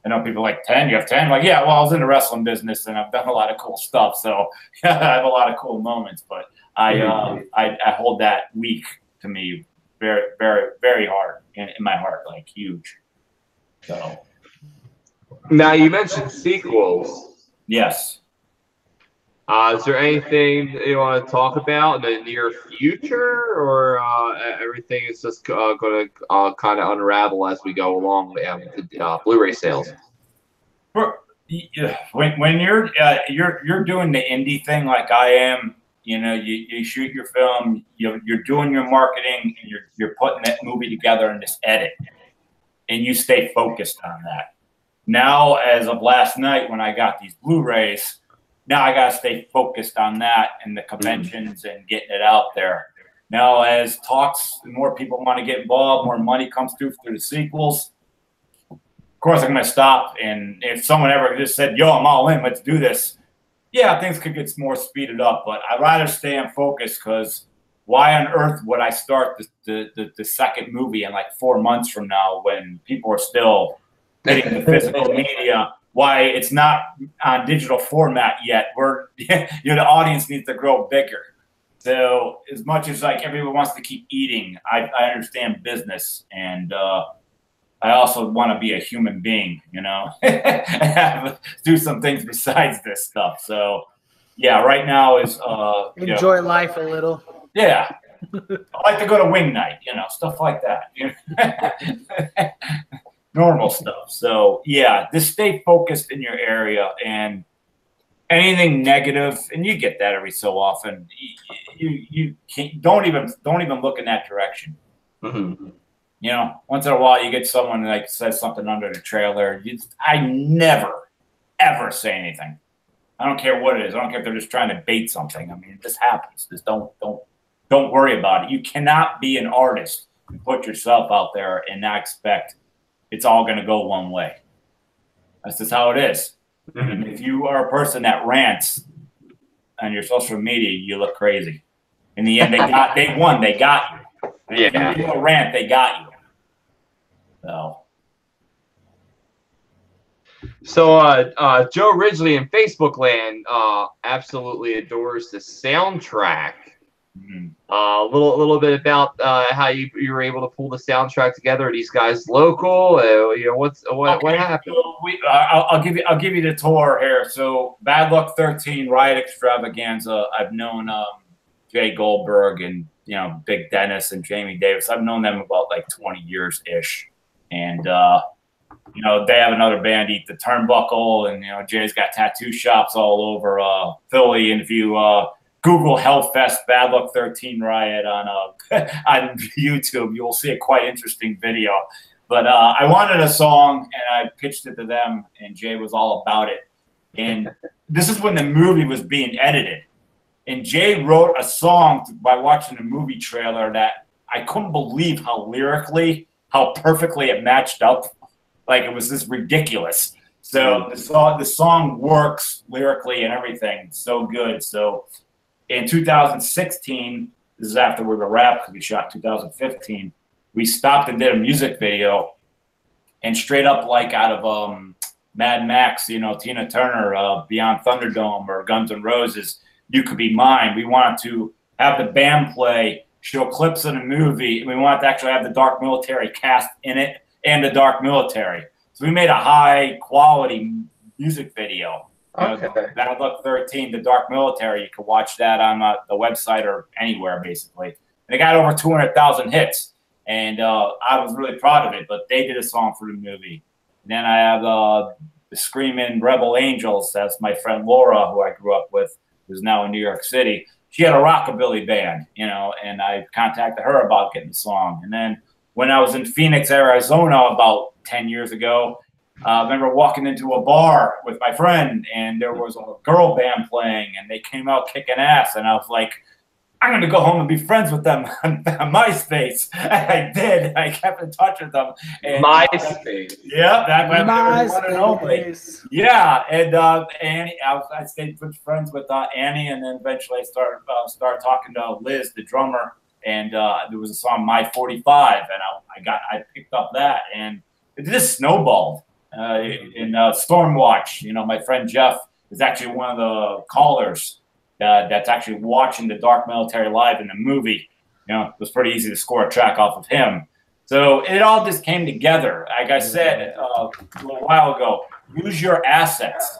I know people are like, 10? You have 10? I'm like, yeah, well, I was in the wrestling business and I've done a lot of cool stuff. So I have a lot of cool moments. But I hold that week to me very, very, very hard in my heart, like huge. So now you mentioned sequels. Yes. Is there anything you want to talk about in the near future, or everything is just going to kind of unravel as we go along with the Blu-ray sales? When you're doing the indie thing like I am, you shoot your film, you're doing your marketing, and you're putting that movie together in this edit, and you stay focused on that. Now, as of last night, when I got these Blu-rays, now I got to stay focused on that and the conventions and getting it out there. Now, as talks, more people want to get involved, more money comes through the sequels. Of course, I'm going to stop. And if someone ever just said, yo, I'm all in, let's do this. Yeah, things could get more speeded up, but I'd rather stay on focus, because why on earth would I start the second movie in like 4 months from now when people are still getting the physical media? Why it's not on digital format yet. The audience needs to grow bigger. So as much as like everyone wants to keep eating, I understand business, and I also want to be a human being, do some things besides this stuff. So yeah, right now is enjoy life a little. Yeah. I like to go to wing night, stuff like that. Normal stuff. So yeah, just stay focused in your area, and anything negative, and you get that every so often, you can't, don't even look in that direction. Once in a while you get someone like says something under the trailer. I never ever say anything. I don't care what it is. I don't care if they're just trying to bait something. I mean, it just happens. Just don't worry about it. You cannot be an artist and put yourself out there and not expect it's all going to go one way. That's just how it is. And if you are a person that rants on your social media, you look crazy. In the end, they won. They got you. Yeah. If you do a rant, they got you. So Joe Ridgely in Facebook land absolutely adores the soundtrack. A little bit about how you were able to pull the soundtrack together. Are these guys local? What happened? So I'll give you the tour here. So Bad Luck 13 Riot Extravaganza. I've known Jay Goldberg and Big Dennis and Jamie Davis. I've known them about like 20 years ish, and they have another band, Eat the Turnbuckle, and Jay's got tattoo shops all over Philly. And if you Google Hellfest Bad Luck 13 Riot on on YouTube. You'll see a quite interesting video. But I wanted a song, and I pitched it to them, and Jay was all about it. And this is when the movie was being edited. And Jay wrote a song by watching the movie trailer that I couldn't believe how perfectly it matched up. Like, it was just ridiculous. So the song works lyrically and everything. It's so good. So in 2016, this is after we were wrapped because we shot 2015, we stopped and did a music video. And straight up, like out of Mad Max, you know, Tina Turner, Beyond Thunderdome, or Guns N' Roses, You Could Be Mine. We wanted to have the band play, show clips of the movie, and we wanted to actually have the Dark Military cast in it and the Dark Military. So we made a high-quality music video. Okay. Bad Luck 13, the Dark Military. You can watch that on the website or anywhere, basically. And it got over 200,000 hits, and I was really proud of it. But they did a song for the movie. And then I have the Screaming Rebel Angels. That's my friend Laura, who I grew up with, who's now in New York City. She had a rockabilly band, you know, and I contacted her about getting the song. And then when I was in Phoenix, Arizona, about 10 years ago, I remember walking into a bar with my friend, and there was a girl band playing, and they came out kicking ass. And I was like, I'm going to go home and be friends with them on MySpace. And I did. I kept in touch with them. And, MySpace. Yeah, that went MySpace. Yeah, and Annie, I stayed friends with Annie, and then eventually I started talking to Liz, the drummer, and there was a song My 45, and I picked up that, and it just snowballed. In Stormwatch, you know, my friend Jeff is actually one of the callers that's actually watching the Dark Military live in the movie. You know, it was pretty easy to score a track off of him. So it all just came together. Like I said a little while ago, use your assets.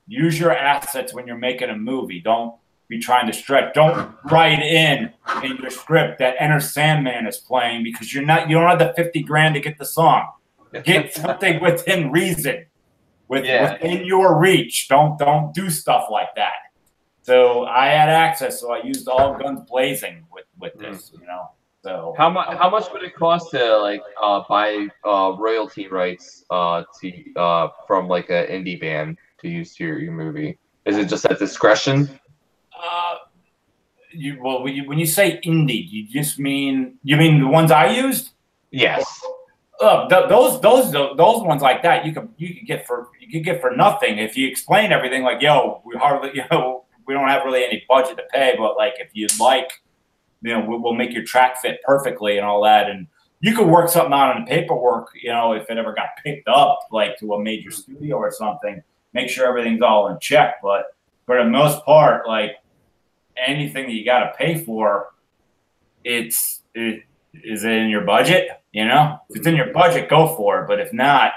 Use your assets when you're making a movie. Don't be trying to stretch. Don't write in your script that Enter Sandman is playing because you don't have the 50 grand to get the song. Get something within reason, within your reach. Don't do stuff like that. So I had access, so I used all guns blazing with this, you know. So how much would it cost to like buy royalty rights from like an indie band to use to your movie? Is it just at discretion? When you say indie, you mean the ones I used? Yes. Those ones like that you could get for nothing if you explain everything. Like, yo, we don't have really any budget to pay, but like if you'd like, you know, we'll make your track fit perfectly and all that, and you could work something out on the paperwork. You know, if it ever got picked up like to a major studio or something, make sure everything's all in check. But for the most part, like anything that you got to pay for, is it in your budget? You know, if it's in your budget, go for it. But if not,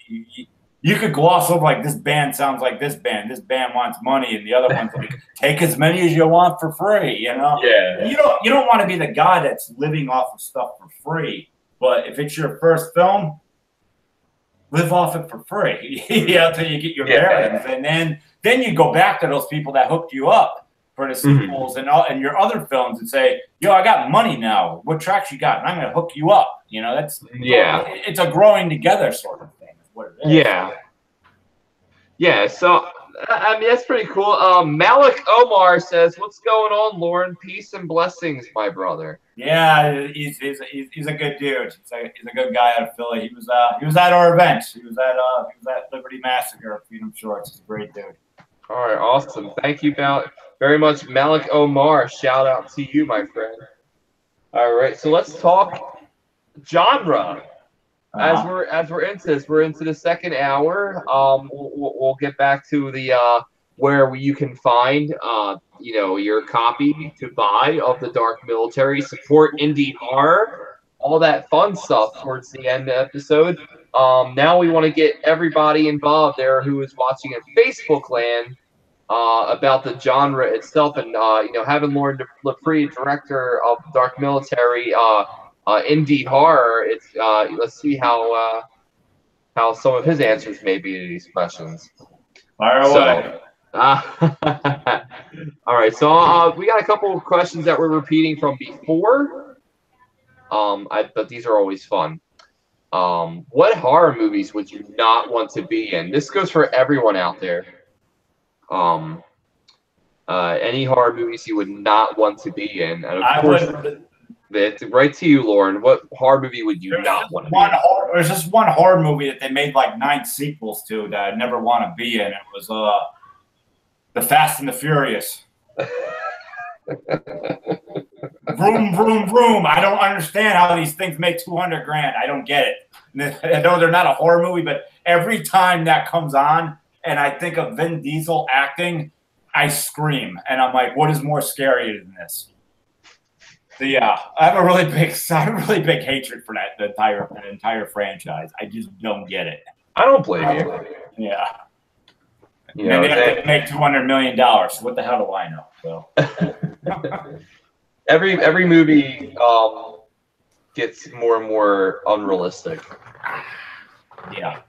you could gloss over like this band sounds like this band. This band wants money, and the other one's like take as many as you want for free. You know, yeah. You don't want to be the guy that's living off of stuff for free. But if it's your first film, live off it for free. Until you get your bearings, and then you go back to those people that hooked you up for the sequels and your other films and say, yo, I got money now. What tracks you got? And I'm going to hook you up. You know, it's a growing together sort of thing. Is what it is. Yeah. Yeah. So, I mean, that's pretty cool. Malik Omar says, what's going on, Loren? Peace and blessings, my brother. Yeah, he's a good dude. He's a good guy out of Philly. He was at our event. He was at Liberty Massacre, Freedom Shorts. He's a great dude. All right, awesome. Thank you very much, Malik Omar. Shout out to you, my friend. All right, so let's talk genre. As we're into this, we're into the second hour. We'll get back to the where you can find your copy to buy of the Dark Military, support indie horror, all that fun stuff towards the end of the episode. Now we want to get everybody involved there who is watching in Facebook land about the genre itself, and having Loren Lepre, director of Dark Military, indie horror. It's let's see how some of his answers may be to these questions. Fire away. All right, so we got a couple of questions that we're repeating from before. But these are always fun. What horror movies would you not want to be in? This goes for everyone out there. Any horror movies you would not want to be in, and of course, it's right to you, Loren. What horror movie would you not want to be in? There's just one horror movie that they made like 9 sequels to that I never want to be in. It was The Fast and the Furious. Vroom, vroom, vroom. I don't understand how these things make $200 grand. I don't get it. I know they're not a horror movie, but every time that comes on and I think of Vin Diesel acting, I scream. And I'm like, what is more scary than this? So yeah, I have a really big hatred for that entire franchise. I just don't get it. I don't blame you. Yeah. You know, and they have to make $200 million. So what the hell do I know? So every movie gets more and more unrealistic. Yeah.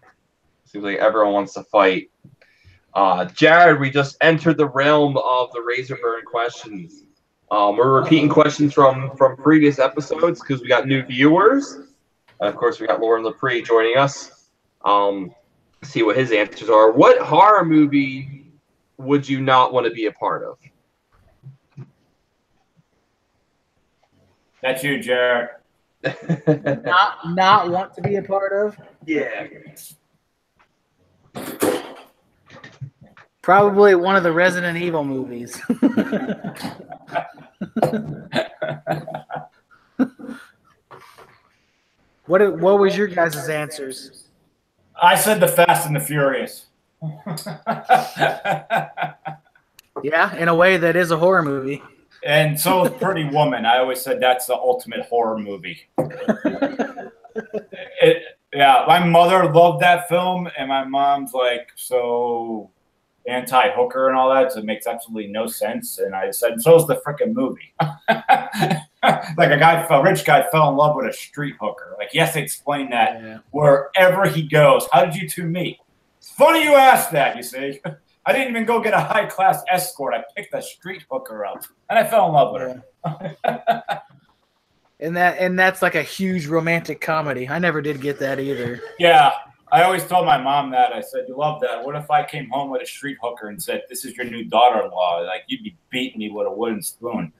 Seems like everyone wants to fight. Jared, we just entered the realm of the razor burn questions. We're repeating questions from previous episodes because we got new viewers. And of course, we got Loren Lepre joining us. See what his answers are. What horror movie would you not want to be a part of? That's you, Jared. not want to be a part of? Yeah. Probably one of the Resident Evil movies. What was your guys' answers? I said The Fast and the Furious. Yeah, in a way that is a horror movie. And so is Pretty Woman. I always said that's the ultimate horror movie. Yeah, my mother loved that film, and my mom's like, so anti-hooker and all that, so it makes absolutely no sense. And I said, so is the freaking movie. Like a rich guy fell in love with a street hooker. Like, he has to explain that wherever he goes. How did you two meet? It's funny you asked that, you see. I didn't even go get a high-class escort. I picked a street hooker up, and I fell in love with her. And that's like a huge romantic comedy. I never did get that either. Yeah. I always told my mom that. I said, you love that. What if I came home with a street hooker and said, this is your new daughter-in-law? Like, you'd be beating me with a wooden spoon.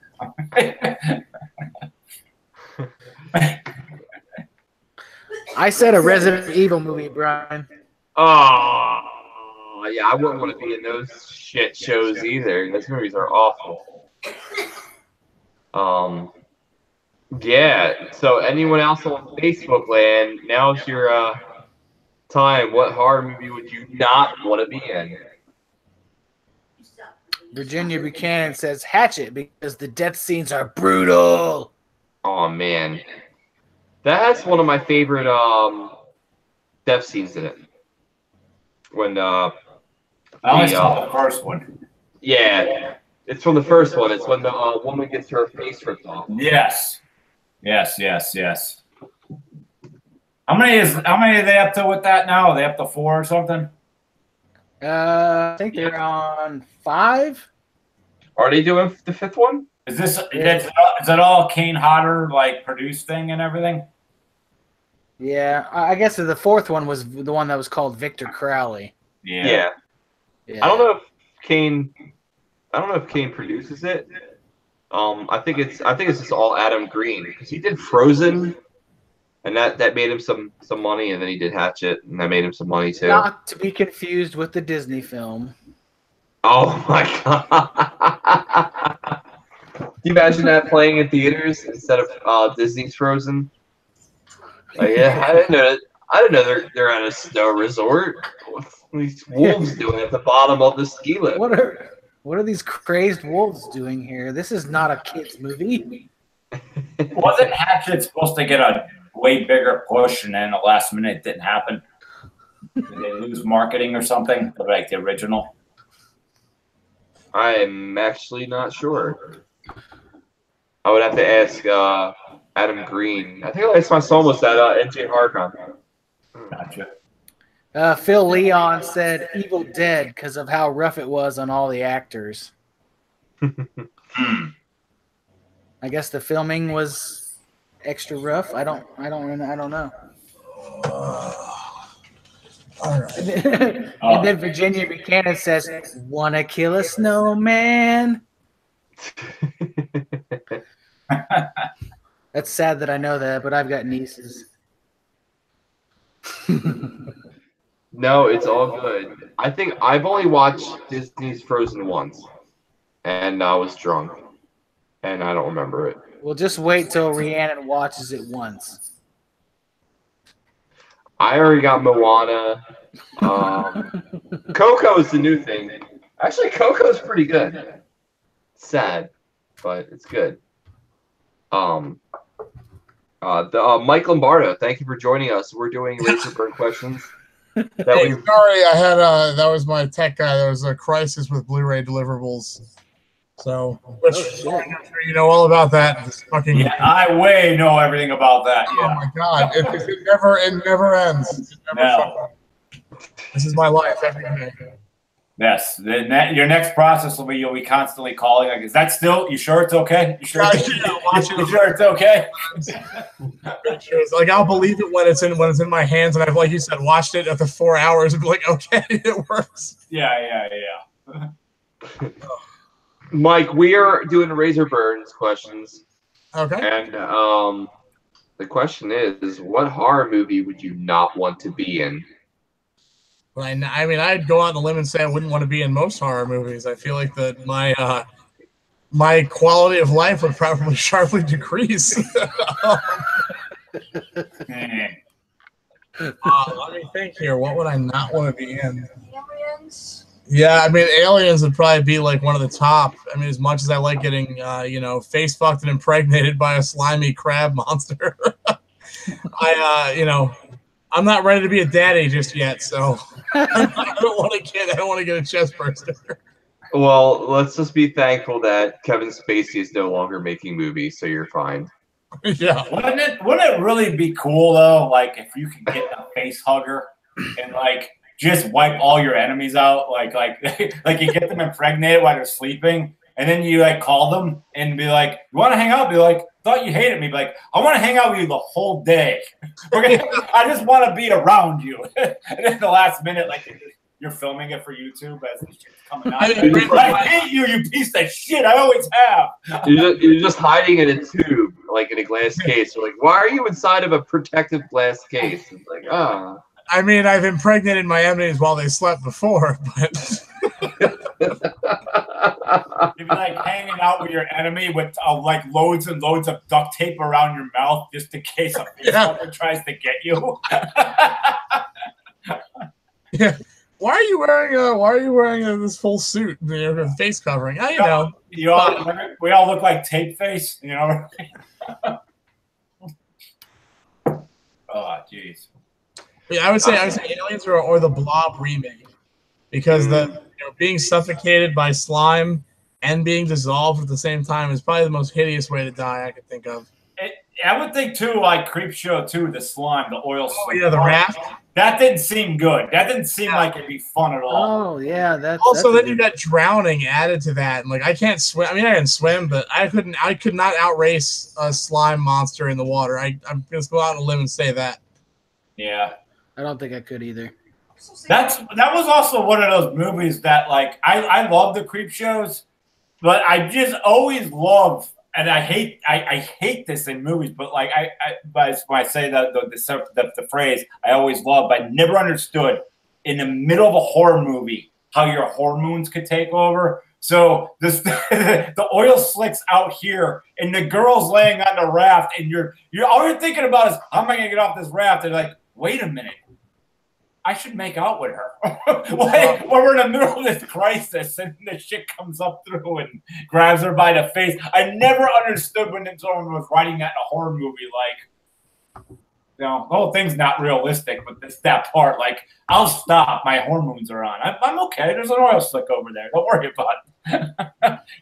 I said a Resident Evil movie, Brian. Oh, yeah, I wouldn't want to be in those shit shows either. Those movies are awful. Yeah, so anyone else on Facebook land, now's your time. What horror movie would you not want to be in? Virginia Buchanan says Hatchet because the death scenes are brutal. Oh, man. That's one of my favorite death scenes in it. When I only saw the first one. Yeah, it's from the first one. It's when the woman gets her face ripped off. Yes. How many are they up to with that now? Are they up to 4 or something? I think they're on 5. Are they doing the 5th one? Is that all Kane Hodder like produced thing and everything? Yeah, I guess the 4th one was the one that was called Victor Crowley. Yeah. I don't know if Kane produces it. I think it's just all Adam Green because he did Frozen, and that made him some money, and then he did Hatchet, and that made him some money too. Not to be confused with the Disney film. Oh my god! Can you imagine that playing in theaters instead of Disney's Frozen? Like, yeah, I didn't know they're at a snow resort. What are these wolves doing at the bottom of the ski lift? What are these crazed wolves doing here? This is not a kids movie. Wasn't Hatchet supposed to get a way bigger push, and then the last minute it didn't happen? Did they lose marketing or something? Like the original? I'm actually not sure. I would have to ask Adam Green. I think last time I saw him was at NJ HorrorCon. Gotcha. Phil Leon said Evil Dead because of how rough it was on all the actors. I guess the filming was extra rough. I don't know. All right. And then Virginia Buchanan says, "Wanna kill a snowman?" That's sad that I know that, but I've got nieces. No, it's all good. I think I've only watched Disney's Frozen once, and I was drunk, and I don't remember it. Well, just wait till Rhiannon watches it once. I already got Moana. Coco's the new thing. Actually, Coco's pretty good. Sad, but it's good. Mike Lombardo, thank you for joining us. We're doing Razorburn questions. Sorry, I had that was my tech guy. There was a crisis with Blu-ray deliverables. So, you know all about that. This fucking I way know everything about that. Oh my god, it never ends. It never This is my life every day. Yes, your next process will be you'll be constantly calling. Like, is that still? You sure it's okay? You sure? You sure it's okay? Like I'll believe it when it's in my hands, and I've, like you said, watched it after 4 hours and be like, okay, it works. Yeah. Mike, we are doing Razorburns questions. Okay. And the question is, what horror movie would you not want to be in? Well, I mean, I'd go out on a limb and say I wouldn't want to be in most horror movies. I feel like that my quality of life would probably sharply decrease. Let me think here. What would I not want to be in? Aliens. Yeah, I mean, Aliens would probably be like one of the top. I mean, as much as I like getting, face fucked and impregnated by a slimy crab monster, I'm not ready to be a daddy just yet. So I don't want to get a chest burster. Well, let's just be thankful that Kevin Spacey is no longer making movies, so you're fine. Yeah. Wouldn't it really be cool though? Like if you could get a face hugger and like just wipe all your enemies out, like you get them impregnated while they're sleeping, and then you like call them and be like, "You want to hang out?" Be like, "Thought you hated me." Be like, "I want to hang out with you the whole day. I just want to be around you." And then the last minute, like you're filming it for YouTube as the shit's coming out. I hate you, you piece of shit. I always have. You're just hiding in a tube, like in a glass case. You're like, why are you inside of a protective glass case? It's like, ah. I mean, I've impregnated my enemies while they slept before, but you'd be like hanging out with your enemy with like loads and loads of duct tape around your mouth just in case someone tries to get you. Yeah. Why are you wearing this full suit? Face covering. We all look like tape face. You know. Oh, jeez. Yeah, I would say Aliens or the Blob remake, because being suffocated by slime and being dissolved at the same time is probably the most hideous way to die I could think of. I would think too, like Creepshow too, the slime, the oil slime. Oh yeah, the raft. That didn't seem good. That didn't seem like it'd be fun at all. Oh yeah, that's also then you got drowning added to that, and like I can't swim. I mean, I can swim, but I could not outrace a slime monster in the water. I'm gonna go out on a limb and say that. Yeah. I don't think I could either. That was also one of those movies that like I love the creep shows, but I just always love, and I hate this in movies, but like when I say the phrase I always love, but I never understood in the middle of a horror movie how your hormones could take over. So the oil slicks out here, and the girl's laying on the raft, and you're all you're thinking about is how am I gonna get off this raft? And like, wait a minute. I should make out with her. When we're in the middle of this crisis and this shit comes up through and grabs her by the face. I never understood when someone was writing that in a horror movie. Like, the whole thing's not realistic, but that part, like, I'll stop. My hormones are on. I'm okay. There's an oil slick over there. Don't worry about it.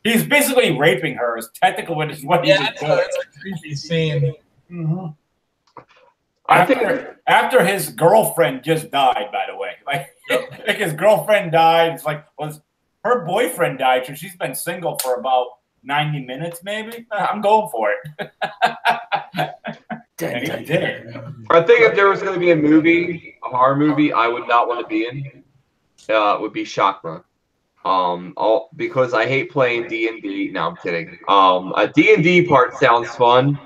He's basically raping her. Is technical what he's doing. It's a creepy scene. Mm-hmm. I think after his girlfriend just died, by the way. Like his girlfriend died. It's like, her boyfriend died, so she's been single for about 90 minutes, maybe. I'm going for it. And he did. I think if there was going to be a horror movie, I would not want to be in. It would be Shockma. Because I hate playing D&D. No, I'm kidding. A D&D part sounds fun.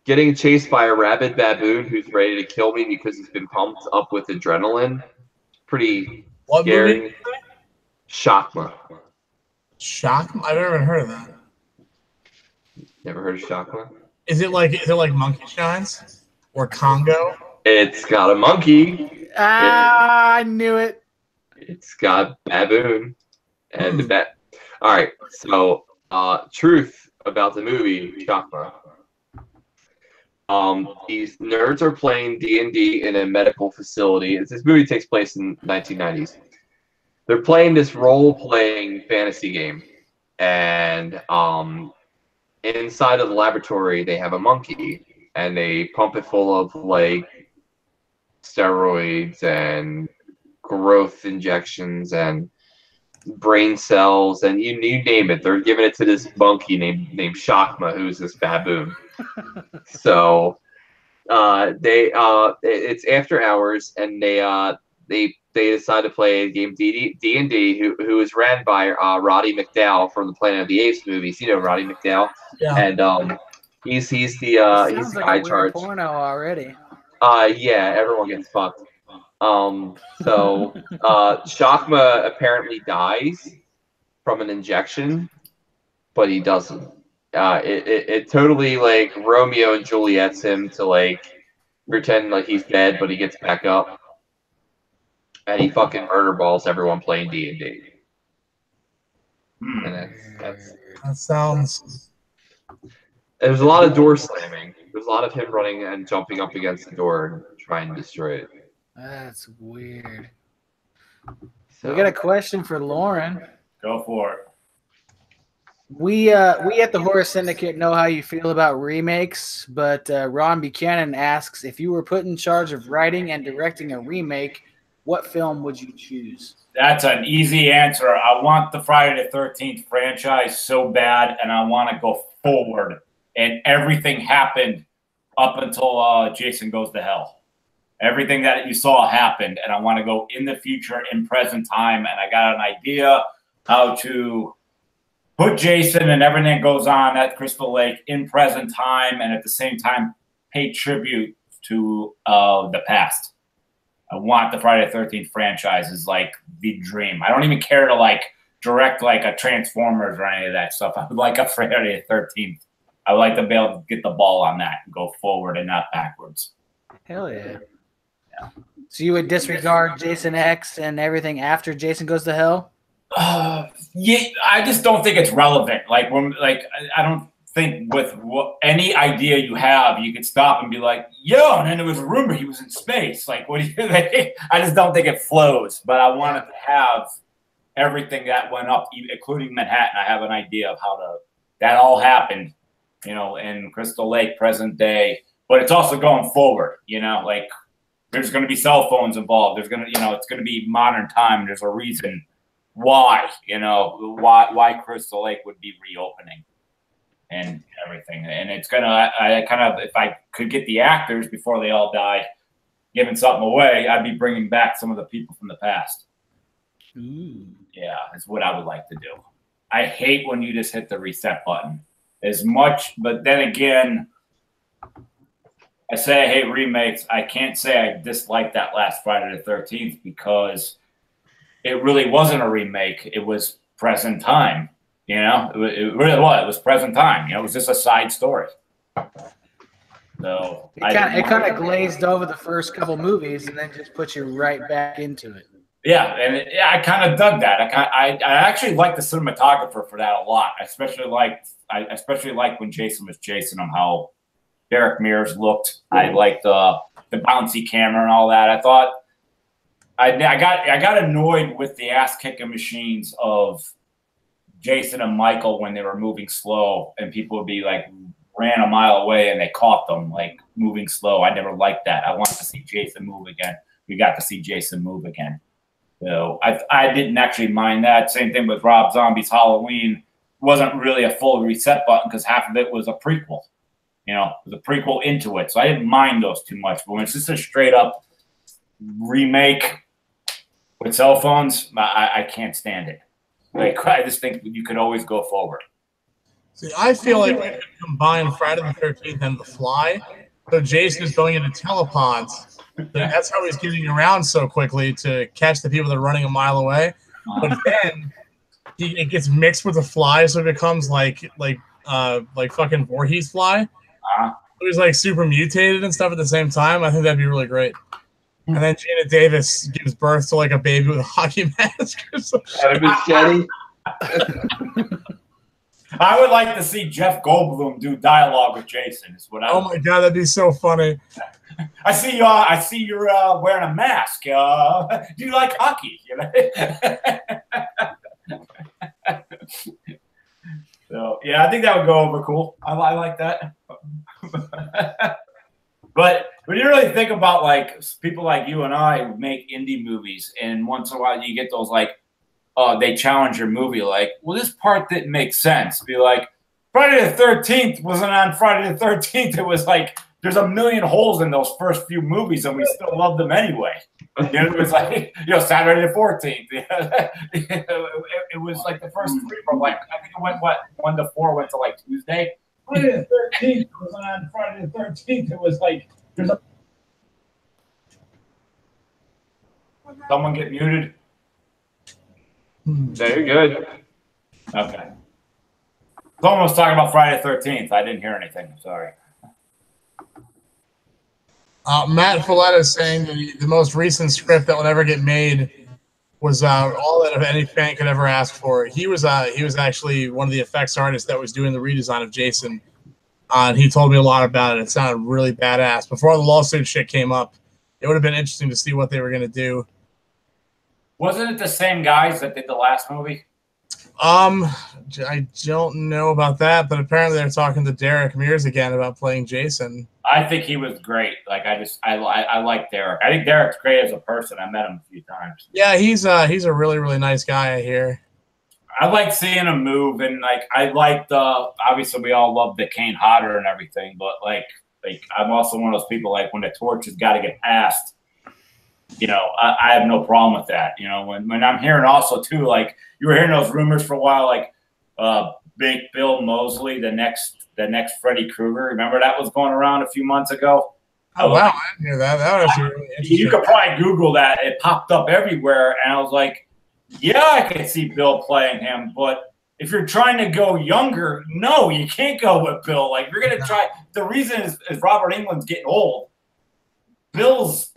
Getting chased by a rabid baboon who's ready to kill me because he's been pumped up with adrenaline. Pretty scary. Movie? Shockma. Shockma? I've never even heard of that. Never heard of Shockma? Is it like Monkey Shines or Congo? It's got a monkey. I knew it. It's got baboon and the bat. All right, so truth about the movie Shockma. These nerds are playing D&D in a medical facility. This movie takes place in 1990s. They're playing this role-playing fantasy game, and inside of the laboratory they have a monkey, and they pump it full of like steroids and growth injections and brain cells, and you name it. They're giving it to this monkey named Shockma, who's this baboon. So it's after hours, and they decide to play a game D&D, who is ran by Roddy McDowall from the Planet of the Apes movies. You know Roddy McDowall, Yeah. And he's the guy in charge. Porno already. Yeah, everyone gets fucked. So Shockma apparently dies from an injection, but he doesn't. It totally like Romeo and Juliet's him to like pretend like he's dead, but he gets back up, and he fucking murder balls everyone playing D&D. And that sounds. There's a lot of door slamming. There's a lot of him running and jumping up against the door and trying to destroy it. That's weird. So, We got a question for Loren. Go for it. We at the Horror Syndicate know how you feel about remakes, but Ron Buchanan asks, if you were put in charge of writing and directing a remake, what film would you choose? That's an easy answer. I want the Friday the 13th franchise so bad, and I want to go forward. And everything happened up until Jason Goes to Hell. Everything that you saw happened, and I want to go in the future, in present time, and I got an idea how to put Jason and everything that goes on at Crystal Lake in present time, and at the same time pay tribute to the past. I want the Friday the 13th franchise is like the dream. I don't even care to like direct like a Transformers or any of that stuff. I would like a Friday the 13th. I would like to be able to get the ball on that and go forward and not backwards. Hell yeah. So you would disregard Jason X and everything after Jason Goes to Hell? Yeah, I just don't think it's relevant. Like I don't think with any idea you have, you could stop and be like, "Yo," and then there was a rumor he was in space. Like, what do you think? I just don't think it flows. But I wanted to have everything that went up, including Manhattan. I have an idea of how that all happened, in Crystal Lake, present day. But it's also going forward. Like there's going to be cell phones involved. There's going to, it's going to be modern time. There's a reason why, why Crystal Lake would be reopening and everything. And it's going to, I kind of, if I could get the actors before they all died, giving something away, I'd be bringing back some of the people from the past. Ooh. Yeah, that's what I would like to do. I hate when you just hit the reset button as much, but then again, I say I hate remakes. I can't say I dislike that last Friday the 13th because it really wasn't a remake. It was present time. It really was. It was present time. It was just a side story. So it kind of glazed over the first couple movies and then just put you right back into it. Yeah, and I kind of dug that. I actually like the cinematographer for that a lot. I especially like when Jason was Jason and how Derek Mears looked. I liked the bouncy camera and all that. I thought I got annoyed with the ass kicking machines of Jason and Michael when they were moving slow, and people would be like, ran a mile away and they caught them like moving slow. I never liked that. I wanted to see Jason move again. We got to see Jason move again. So I didn't actually mind that. Same thing with Rob Zombie's Halloween. Wasn't really a full reset button because half of it was a prequel. You know, it was a prequel into it. So I didn't mind those too much. But when it's just a straight up remake with cell phones, I can't stand it. Like, I just think you could always go forward. See, I feel like we could combine Friday the 13th and The Fly. So Jason is going into telepods. That's how he's getting around so quickly to catch the people that are running a mile away. But then it gets mixed with The Fly, so it becomes like fucking Voorhees Fly. So he's like super mutated and stuff at the same time. I think that'd be really great. And then Gina Davis gives birth to like a baby with a hockey mask or something. Out of machete. I would like to see Jeff Goldblum do dialogue with Jason. Is what I. Oh my god, that'd be so funny. I see you're wearing a mask. Do you like hockey? You know? So yeah, I think that would go over cool. I like that. But when you really think about like people like you and I who make indie movies, and once in a while you get those like, they challenge your movie like, well, this part didn't make sense. Be like, Friday the 13th wasn't on Friday the 13th. It was like there's a million holes in those first few movies, and we still love them anyway. You know, it was like, you know, Saturday the 14th. It was like the first three from like, I think it went 1 to 4 went to like Tuesday. Friday the 13th wasn't on Friday the 13th. It was like there's a someone get muted. Very good. Okay. Someone was talking about Friday the 13th. I didn't hear anything. Sorry. Matt Folletta is saying that the most recent script that would ever get made was all that any fan could ever ask for. He was actually one of the effects artists that was doing the redesign of Jason, and he told me a lot about it. It sounded really badass. Before the lawsuit shit came up, it would have been interesting to see what they were going to do. Wasn't it the same guys that did the last movie? I don't know about that, but apparently they're talking to Derek Mears again about playing Jason. I think he was great. Like I like Derek. I think Derek's great as a person. I met him a few times. Yeah, he's a really, really nice guy, I hear. I like seeing him move, and like I liked obviously we all love the Kane Hodder and everything, but like I'm also one of those people like when the torch has got to get passed. You know, I have no problem with that. You know, when I'm hearing also too, like you were hearing those rumors for a while, like Big Bill Moseley, the next Freddy Krueger. Remember that was going around a few months ago? Oh wow, I didn't hear that. That was really interesting. You could probably Google that. It popped up everywhere, and I was like, yeah, I could see Bill playing him, but if you're trying to go younger, no, you can't go with Bill. Like you're gonna try. The reason is Robert Englund's getting old. Bill's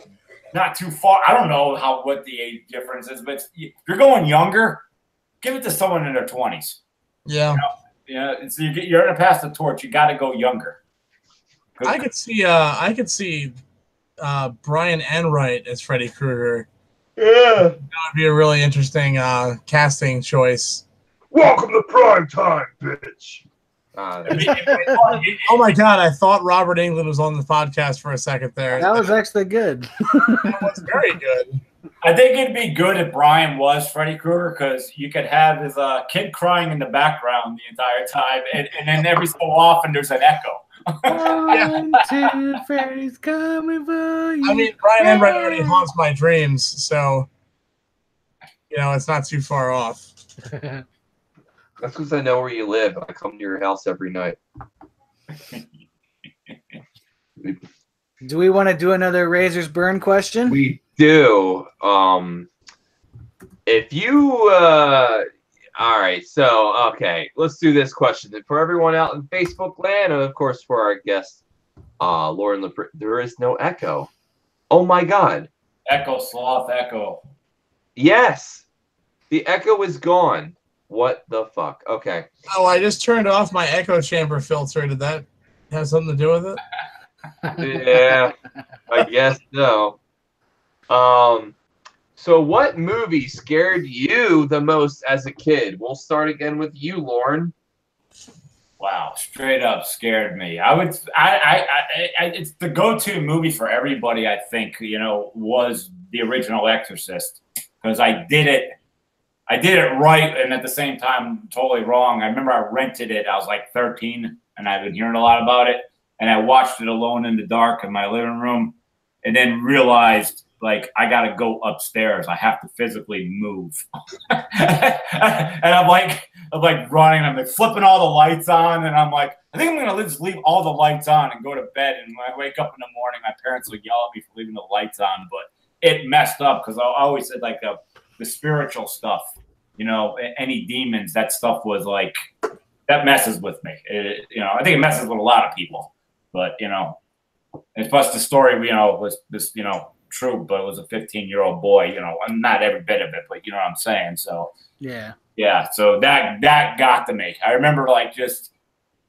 not too far. I don't know what the age difference is, but if you're going younger, give it to someone in their 20s. Yeah. You know? Yeah. So you're gonna pass the torch. You got to go younger. I could see Brian Enright as Freddy Krueger. Yeah. That would be a really interesting casting choice. Welcome to prime time, bitch. Oh my god, I thought Robert Englund was on the podcast for a second there. That was actually good. That was very good. I think it'd be good if Brian was Freddy Krueger because you could have his kid crying in the background the entire time, and then every so often there's an echo. 1, 2, Freddy's coming for you. I mean, Brian Enright already haunts my dreams, so you know it's not too far off. That's because I know where you live. I come to your house every night. Do we want to do another Razor's Burn question? We do. If you all right, so okay, let's do this question. And for everyone out in Facebook land, and of course for our guest, Loren Lepre, there is no echo. Oh my god. Echo, sloth, echo. Yes. The echo is gone. What the fuck? Okay. Oh, I just turned off my echo chamber filter. Did that have something to do with it? Yeah, I guess so. So what movie scared you the most as a kid? We'll start again with you, Loren. Wow, straight up scared me. It's the go-to movie for everybody. I think was the original Exorcist because I did it right, and at the same time totally wrong. I remember I rented it. I was like 13, and I've been hearing a lot about it, and I watched it alone in the dark in my living room, and then realized like I gotta go upstairs. I have to physically move, and I'm like running. I'm like flipping all the lights on, and I'm like, I think I'm gonna just leave all the lights on and go to bed. And when I wake up in the morning, my parents will yell at me for leaving the lights on, but it messed up because I always said like the spiritual stuff, any demons, that stuff was like that messes with me. I think it messes with a lot of people, but and plus the story, was this, true, but it was a 15-year-old boy, and not every bit of it, but you know what I'm saying. So yeah, so that got to me. I remember like just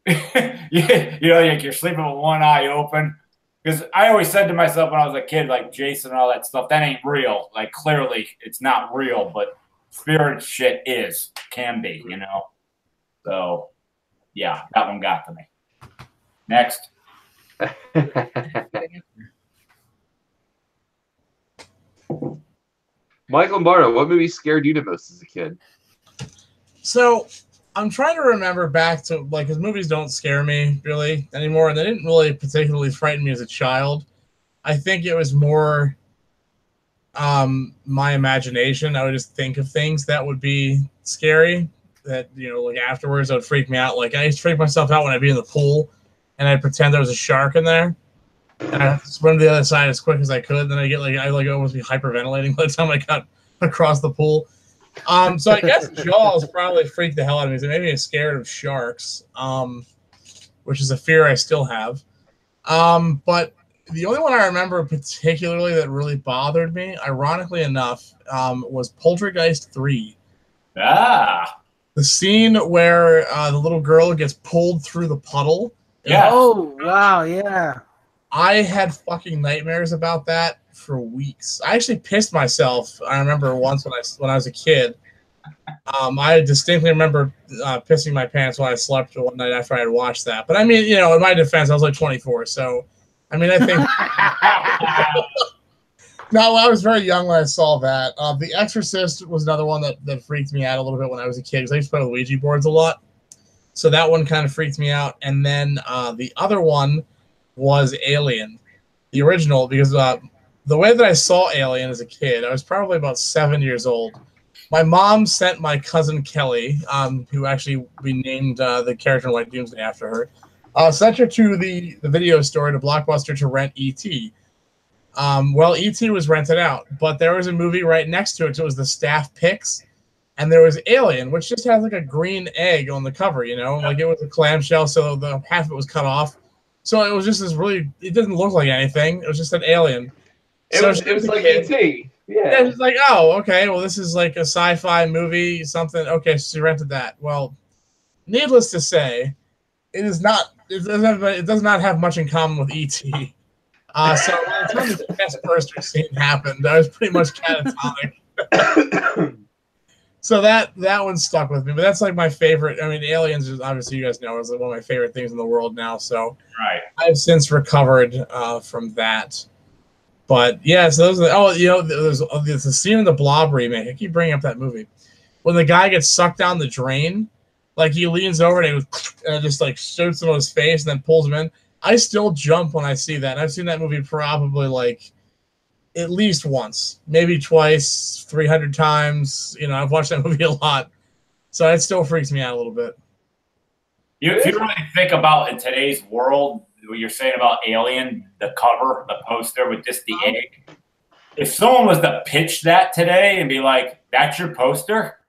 like you're sleeping with one eye open, because I always said to myself when I was a kid, like Jason and all that stuff, that ain't real. Like clearly it's not real, but spirit shit can be, So yeah, that one got to me. Next. Michael Lombardo, what movie scared you the most as a kid? So I'm trying to remember back to like, because movies don't scare me really anymore, and they didn't really particularly frighten me as a child. I think it was more my imagination. I would just think of things that would be scary that, like afterwards that would freak me out. Like I used to freak myself out when I'd be in the pool and I'd pretend there was a shark in there. And I swim to the other side as quick as I could. Then I almost be hyperventilating by the time I got across the pool. So I guess Jaws probably freaked the hell out of me. It made me scared of sharks, which is a fear I still have. But the only one I remember particularly that really bothered me, ironically enough, was Poltergeist 3. Ah. The scene where the little girl gets pulled through the puddle. Yeah. Oh, wow, yeah. I had fucking nightmares about that for weeks. I actually pissed myself. I remember once when I was a kid. I distinctly remember pissing my pants when I slept one night after I had watched that. But I mean, in my defense, I was like 24. So, I mean, I think. No, I was very young when I saw that. The Exorcist was another one that freaked me out a little bit when I was a kid because I used to play with Ouija boards a lot. So that one kind of freaked me out. And then the other one was Alien, the original, because the way that I saw Alien as a kid, I was probably about 7 years old. My mom sent my cousin Kelly, who actually we named the character in White Doomsday after her, sent her to the video store, to Blockbuster, to rent E.T. Well, E.T. was rented out, but there was a movie right next to it. So it was the staff picks, and there was Alien, which just has like a green egg on the cover, like it was a clamshell, so the half of it was cut off. So it was just this really, it didn't look like anything. It was just an alien. It was like E.T. Yeah. It's like, oh, okay, well, this is like a sci-fi movie, something. Okay, so you rented that. Well, needless to say, it does not have much in common with E.T. So by the time the chest burster scene happened, I was pretty much catatonic. So that one stuck with me, but that's like my favorite. I mean, Aliens is obviously, you guys know, is like one of my favorite things in the world now. So right. I've since recovered from that. But yeah, so there's the scene in the Blob remake. I keep bringing up that movie when the guy gets sucked down the drain, like he leans over and it just like shoots into his face and then pulls him in. I still jump when I see that. I've seen that movie probably like at least once, maybe twice, 300 times. I've watched that movie a lot. So it still freaks me out a little bit. If you really think about in today's world, what you're saying about Alien, the cover, the poster with just the egg, if someone was to pitch that today and be like, that's your poster?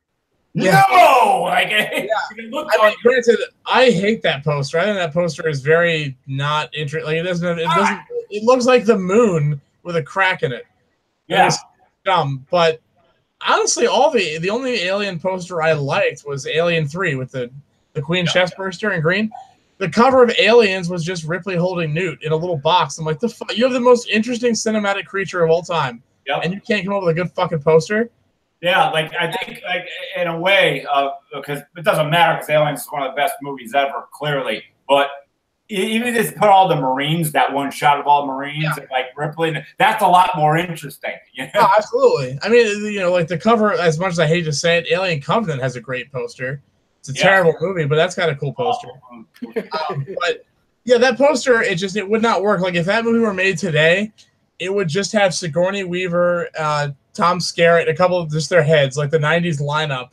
Yeah. No! Like, granted, I hate that poster. I think that poster is very not interesting. Like, it looks like the moon with a crack in it. Yeah. It's dumb. But honestly, the only Alien poster I liked was Alien 3 with the Queen chest burster in green. The cover of Aliens was just Ripley holding Newt in a little box. I'm like, the fuck? You have the most interesting cinematic creature of all time, and you can't come up with a good fucking poster? Yeah, like I think, like in a way, because it doesn't matter because Aliens is one of the best movies ever, clearly. But even just put all the Marines, that one shot of all Marines, and like Ripley, that's a lot more interesting. You know? Oh, absolutely. I mean, you know, like the cover. As much as I hate to say it, Alien Covenant has a great poster. It's a terrible movie, but that's got a cool poster. But yeah, that poster, it would not work. Like if that movie were made today, it would just have Sigourney Weaver, Tom Skerritt, a couple of just their heads, like the '90s lineup.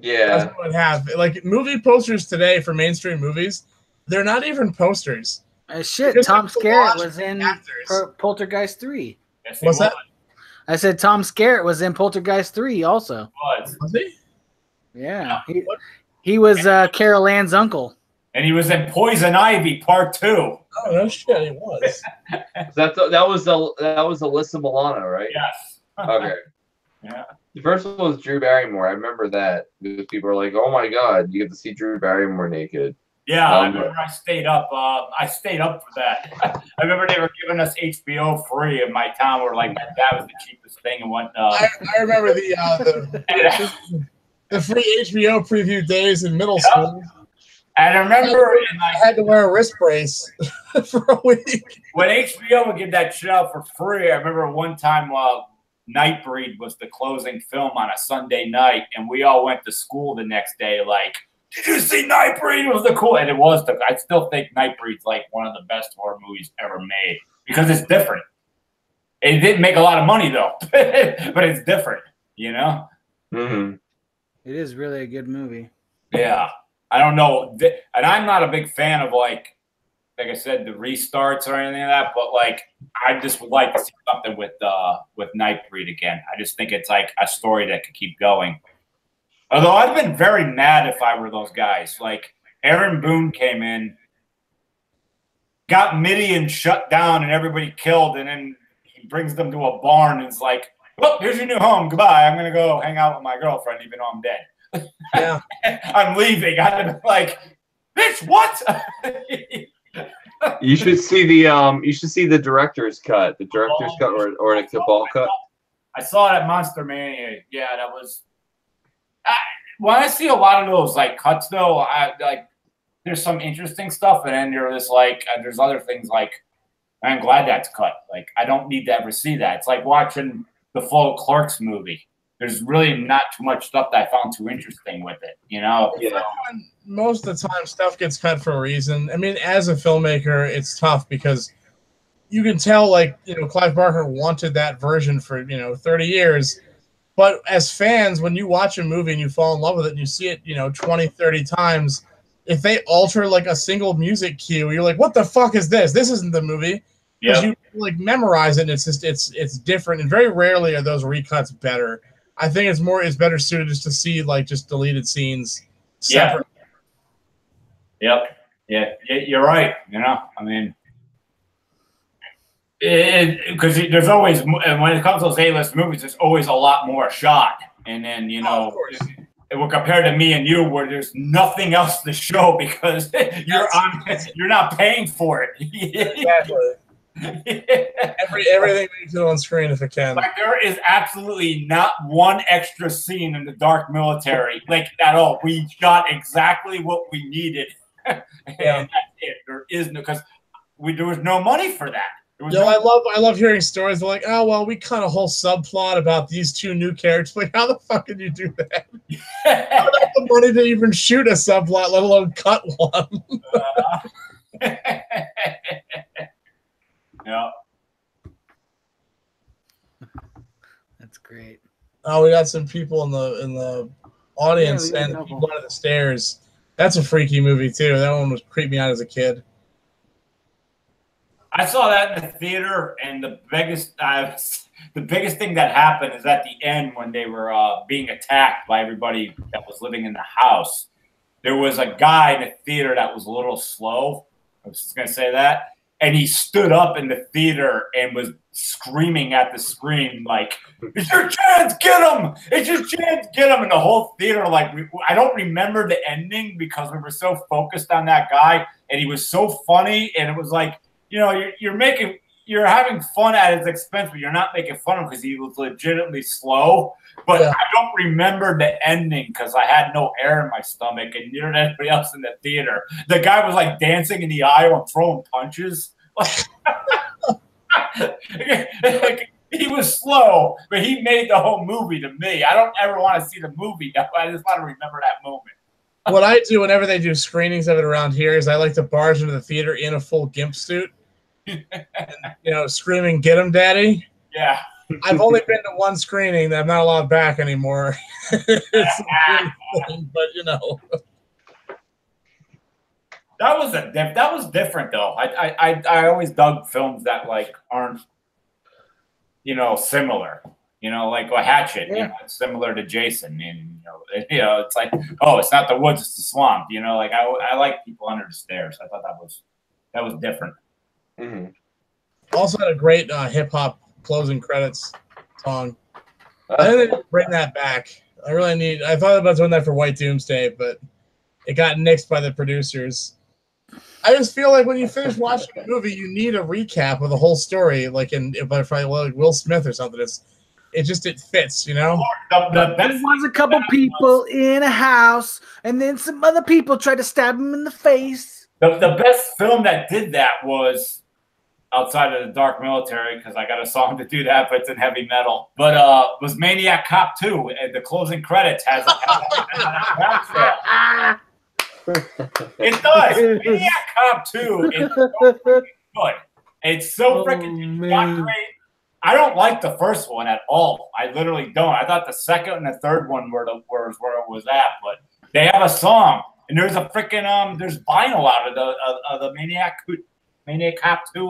Yeah, that's what it would have. Like movie posters today for mainstream movies, they're not even posters. Shit, Tom Skerritt was in Poltergeist 3. Yes, What's that? I said Tom Skerritt was in Poltergeist 3 also. Was he? Yeah, he was Carol Ann's uncle. And he was in Poison Ivy Part 2. Oh no shit, he was. that was Alyssa Milano, right? Yes. Okay. Yeah. The first one was Drew Barrymore. I remember that because people were like, "Oh my god, you get to see Drew Barrymore naked." Yeah, I remember I stayed up. I stayed up for that. I remember they were giving us HBO free in my town. Where like that was the cheapest thing and whatnot. I remember the free HBO preview days in middle school. And I remember I had to wear a wrist brace for a week. When HBO would give that shit out for free. I remember one time Nightbreed was the closing film on a Sunday night, and we all went to school the next day like, did you see Nightbreed? It was the cool, and it was. I still think Nightbreed's like one of the best horror movies ever made because it's different. It didn't make a lot of money though, but it's different, you know. Mm-hmm. It is really a good movie. Yeah, I don't know, and I'm not a big fan of like I said, the restarts or anything like that. But like, I just would like to see something with Nightbreed again. I just think it's like a story that could keep going. Although I've been very mad if I were those guys. Like Aaron Boone came in, got Midian shut down and everybody killed, and then he brings them to a barn and is like, "Well, here's your new home. Goodbye. I'm gonna go hang out with my girlfriend, even though I'm dead. Yeah, I'm leaving." I'd be like, "Bitch, what?" You should see the director's cut, or the Cabal cut. I saw it at Monster Mania. Yeah, that was. When I see a lot of those like cuts, though, I like. There's some interesting stuff, and then there's like there's other things like. I'm glad that's cut. Like I don't need to ever see that. It's like watching the full Clerks movie. There's really not too much stuff that I found too interesting with it, you know? Yeah. Most of the time, stuff gets cut for a reason. I mean, as a filmmaker, it's tough because you can tell, like, you know, Clive Barker wanted that version for, 30 years. But as fans, when you watch a movie and you fall in love with it and you see it, 20, 30 times, if they alter, like, a single music cue, you're like, what the fuck is this? This isn't the movie. Because you, like, memorize it and it's just, it's different. And very rarely are those recuts better. I think it's better suited just to see like just deleted scenes separate. Yeah. Yep. Yeah, you're right. You know, I mean, because there's always, when it comes to those A-list movies, there's always a lot more shot, and then well, compared to me and you, where there's nothing else to show because you're not paying for it. Exactly. Everything makes it on screen if it can. Like there is absolutely not one extra scene in The Dark Military, like at all. We shot exactly what we needed, and that's it. There is no because there was no money for that. I love hearing stories like, oh well, we cut a whole subplot about these two new characters. Like, how the fuck did you do that? I don't have the money to even shoot a subplot, let alone cut one. Yeah. That's great. Oh, we got some people in the audience saying the people under the stairs. That's a freaky movie too. That one was creeped me out as a kid. I saw that in the theater, and the biggest thing that happened is at the end when they were being attacked by everybody that was living in the house. There was a guy in the theater that was a little slow. I was just gonna say that. And he stood up in the theater and was screaming at the screen like, "It's your chance, get him! It's your chance, get him!" And the whole theater, like, I don't remember the ending because we were so focused on that guy, and he was so funny, and it was like, you're you're having fun at his expense, but you're not making fun of him because he was legitimately slow. But I don't remember the ending because I had no air in my stomach, and neither did anybody else in the theater. The guy was like dancing in the aisle and throwing punches. He was slow, but he made the whole movie to me. I don't ever want to see the movie. I just want to remember that moment. What I do whenever they do screenings of it around here is I like to barge into the theater in a full gimp suit, and, screaming, "Get him, Daddy!" Yeah. I've only been to one screening that I'm not allowed back anymore. It's a weird thing, but that was different though. I always dug films that like aren't similar. Like a Hatchet. It's similar to Jason, and it's like, oh, it's not the woods, it's the swamp. Like I like People Under the Stairs. I thought that was different. Mm-hmm. Also had a great hip hop closing credits song. I didn't bring that back. I thought about doing that for White Doomsday, but it got nixed by the producers. I just feel like when you finish watching a movie, you need a recap of the whole story, like like Will Smith or something. It fits, There was a couple people in a house, and then some other people tried to stab him in the face. The best film that did that was, outside of the Dark Military, because I got a song to do that, but it's in heavy metal. But was Maniac Cop 2. And the closing credits has a It does. Maniac Cop 2 is so freaking good. It's so freaking great. I don't like the first one at all. I literally don't. I thought the second and the third one were where it was at. But they have a song, and there's a freaking there's vinyl out of the Maniac Cop 2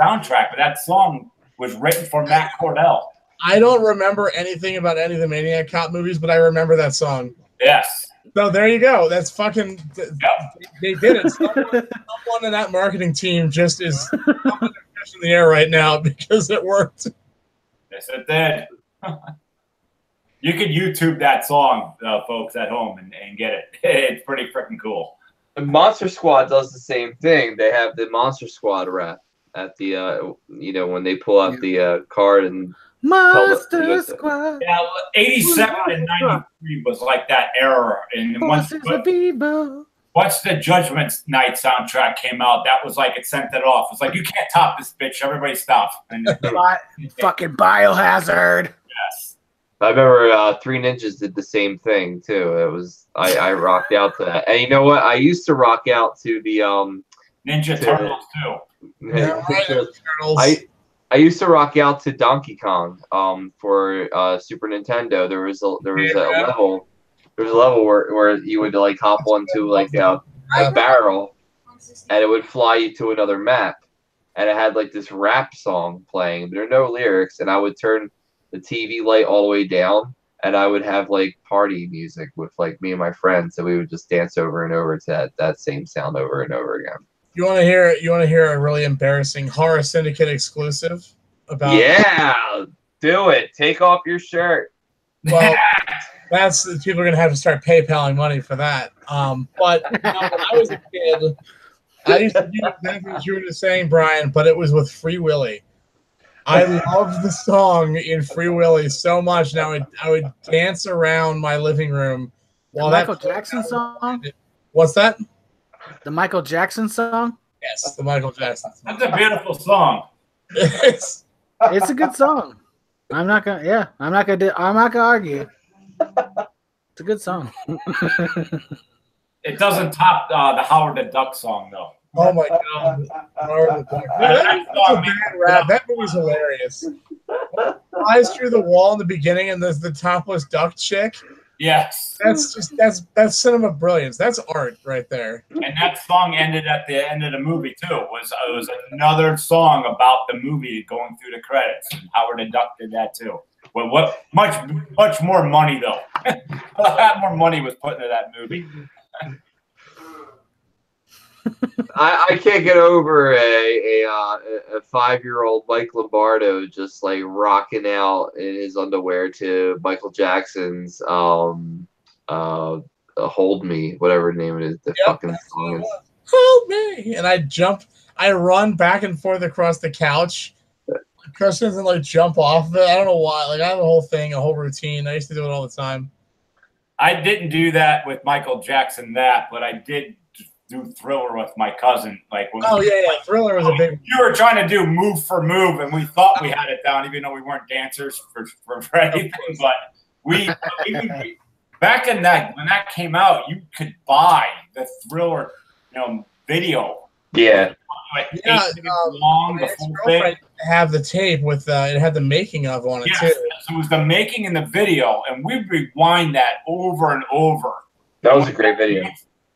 soundtrack. But that song was written for Matt Cordell. I don't remember anything about any of the Maniac Cop movies, but I remember that song. Yes. So there you go. That's fucking. Yep. They did it. Someone in that marketing team just is in the air right now because it worked. Yes, it did. You can YouTube that song, folks, at home and get it. It's pretty freaking cool. And Monster Squad does the same thing. They have the Monster Squad rap at the when they pull out the card and Monster Squad. Yeah, 87 and 93 was like that era. And once the Judgment Night soundtrack came out, that was like it sent it off. It's like, you can't top this, bitch. Everybody stop. And fucking Biohazard. Yes. I remember Three Ninjas did the same thing too. It was I rocked out to that. And you know what? I used to rock out to the Ninja Turtles too. Turtles. I used to rock out to Donkey Kong for Super Nintendo. There was a level where you would like hop onto like a barrel and it would fly you to another map, and it had like this rap song playing, but there are no lyrics, and I would turn the TV light all the way down and I would have like party music with like me and my friends, and we would just dance over and over to that same sound over and over again. You want to hear a really embarrassing Horror Syndicate exclusive about? Yeah, do it. Take off your shirt. Well, people are gonna have to start PayPaling money for that. But when I was a kid, I used to do exactly what you were just saying, Brian, but it was with Free Willy. I loved the song in Free Willy so much. Now I would dance around my living room while the Michael Jackson song. What's that? The Michael Jackson song? Yes, the Michael Jackson song. That's a beautiful song. It's a good song. I'm not gonna argue. It's a good song. It doesn't top the Howard the Duck song though. Oh my god. Howard the Duck. That movie's hilarious. Flies through the wall in the beginning and there's the topless duck chick. Yes. That's cinema brilliance. That's art right there. And that song ended at the end of the movie too. It was another song about the movie going through the credits. And Howard the Duck did that too. Well, what much more money though. A lot more money was put into that movie. I can't get over a 5-year-old Mike Lombardo just like rocking out in his underwear to Michael Jackson's "Hold Me," whatever the name it is. The fucking song is. Hold me, and I jump I run back and forth across the couch. Christian doesn't like jump off of it. I don't know why. Like I have a whole thing, a whole routine. I used to do it all the time. I didn't do that with Michael Jackson, but I did do Thriller with my cousin. Like, oh yeah, Thriller was a big. You were trying to do move for move, and we thought we had it down, even though we weren't dancers for anything. But we back in that when that came out, you could buy the Thriller, video. Yeah. Like 8 minutes long. The full thing. Have the tape with it had the making of on it too. So it was the making and the video, and we'd rewind that over and over. That was a great video.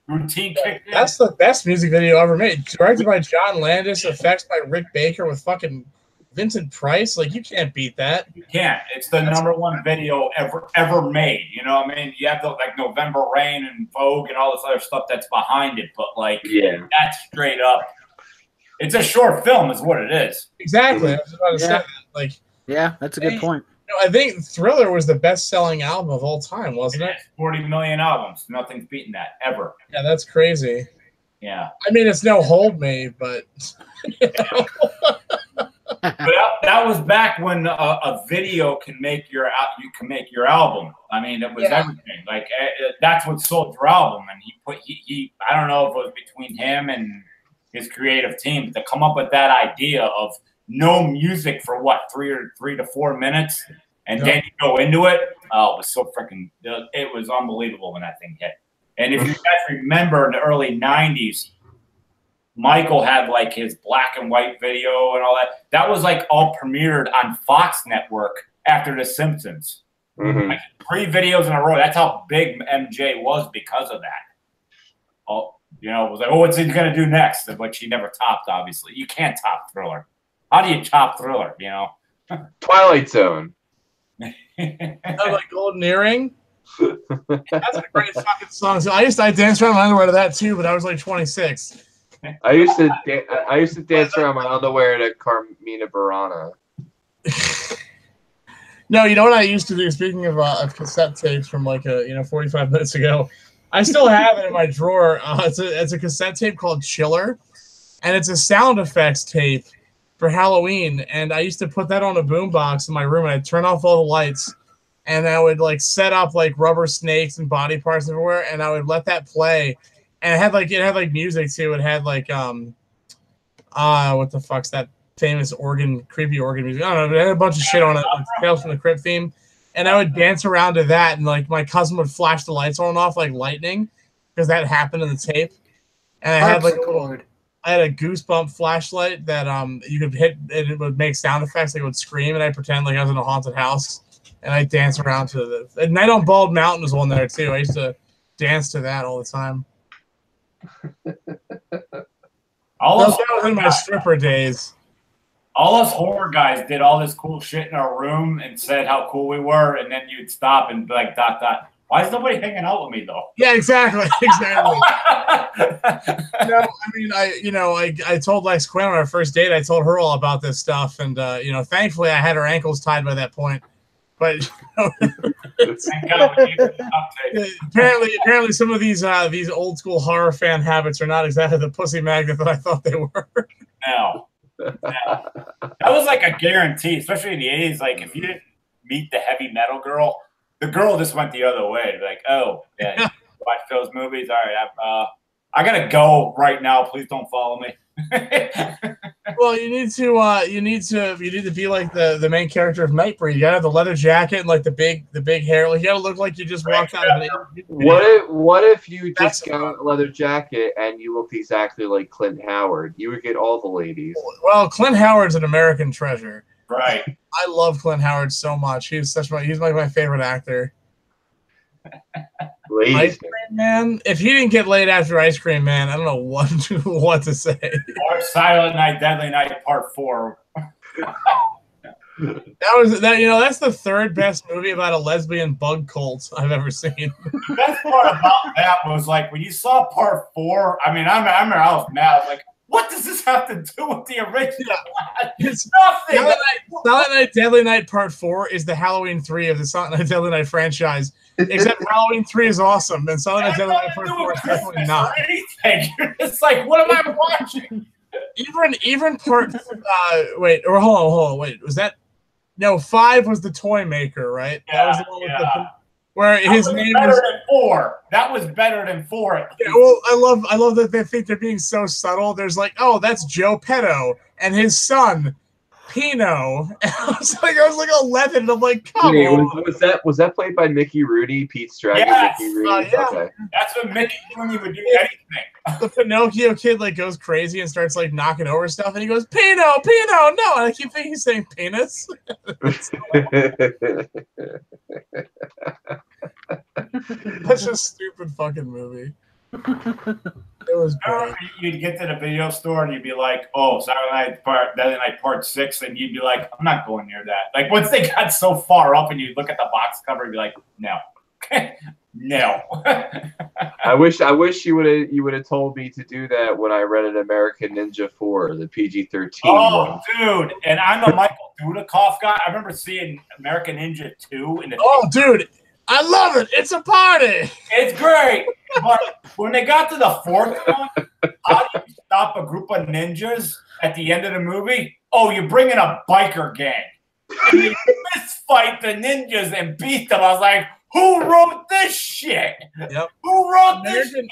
Routine. That's the best music video ever made. Directed by John Landis, effects by Rick Baker with fucking Vincent Price. Like you can't beat that. You can't. It's the #1 video ever made. You know what I mean? You have the like November Rain and Vogue and all this other stuff that's behind it, but like that's straight up. It's a short film, is what it is. Exactly. I was about to say that. Like, yeah, that's a good point. I think Thriller was the best-selling album of all time, wasn't it? 40 million albums. Nothing's beaten that ever. Yeah, that's crazy. Yeah. I mean, it's no Hold Me, but but that was back when a video can make your album. I mean, it was everything. Like that's what sold your album. And he I don't know if it was between him and his creative team to come up with that idea of no music for what 3 to 4 minutes, and then you go into it. Oh, it was so freaking. It was unbelievable when that thing hit. And if you guys remember in the early '90s, Michael had like his black and white video and all that. That was like all premiered on Fox Network after The Simpsons. Like 3 videos in a row. That's how big MJ was because of that. Oh. It was like, what's he going to do next? Which he never topped, obviously. You can't top Thriller. How do you top Thriller, Twilight Zone. Like Golden Earring? That's a great fucking song. So I danced around my underwear to that too, but I was like 26. I used to dance around my underwear to Carmina Burana. No, you know what I used to do, speaking of cassette tapes from like 45 minutes ago? I still have it in my drawer. It's a cassette tape called Chiller, and it's a sound effects tape for Halloween. And I used to put that on a boombox in my room, and I'd turn off all the lights, and I would like set up like rubber snakes and body parts everywhere, and I would let that play. And it had like music too. It had like what the fuck's that famous creepy organ music? I don't know. It had a bunch of shit on it, like Tales from the Crypt theme. And I would dance around to that, and like my cousin would flash the lights on and off like lightning, because that happened in the tape. And I had I had a Goosebump flashlight that you could hit, and it would make sound effects. Like it would scream, and I pretend like I was in a haunted house, and I dance around to the. And Night on Bald Mountain was one there too. I used to dance to that all the time. That was in my stripper days. All us horror guys did all this cool shit in our room and said how cool we were, and then you'd stop and be like, ... Why is nobody hanging out with me though? Yeah, exactly. No, I mean, I told Lex Quinn on our first date. I told her all about this stuff, and thankfully I had her ankles tied by that point. But apparently, some of these old school horror fan habits are not exactly the pussy magnet that I thought they were. No. That was like a guarantee, especially in the 80s. Like if you didn't meet the heavy metal girl, the girl just went the other way. Like, oh, yeah, watch those movies. All right, I gotta go right now. Please don't follow me. Well, you need to be like the main character of Nightbreed. You gotta have the leather jacket and like the big hair. Like you gotta look like you just walked out of an What if you just got a leather jacket and you looked exactly like Clint Howard? You would get all the ladies. Well, Clint Howard's an American treasure. Right. I love Clint Howard so much. He's like my favorite actor. Ice Cream Man. If he didn't get laid after Ice Cream Man, I don't know what to say. Or Silent Night, Deadly Night Part 4. That's the third best movie about a lesbian bug cult I've ever seen. The best part about that was like when you saw Part 4. I mean, I remember I was mad. I was like, what does this have to do with the original? It's nothing. Silent Night, Deadly Night Part 4 is the Halloween 3 of the Silent Night, Deadly Night franchise. Except Halloween 3 is awesome, and Silent Night, Deadly Night Part 4 is definitely not. It's like, what am I watching? even part. Wait, or hold on. Wait, was that? No, 5 was the toy maker, right? Yeah, that was the one with where his name better was than 4. That was better than 4. Yeah, well, I love that they think they're being so subtle. There's like, oh, that's Joe Petto and his son, Pino. And I was like 11, and I'm like, come on. Was that played by Mickey Rooney, Pete's dragon? Yes. Mickey Rooney? Yeah. Okay. That's what Mickey Rooney would do anything. The Pinocchio kid like goes crazy and starts like knocking over stuff, and he goes, Pino, no, and I keep thinking he's saying penis. That's a stupid fucking movie. It was great. You'd get to the video store and you'd be like, "Oh, Saturday Night Part 6," and you'd be like, "I'm not going near that." Like once they got so far up, and you look at the box cover and be like, "No, no." I wish you would have told me to do that when I rented American Ninja 4, the PG-13 one. Dude, and I'm a Michael Dudikoff guy. I remember seeing American Ninja 2 in the. Oh, dude. I love it. It's a party. It's great. But when they got to the 4th one, how do you stop a group of ninjas at the end of the movie? Oh, you bring in a biker gang. And you fist fight the ninjas and beat them. I was like, who wrote this shit? Yep. Who wrote this shit?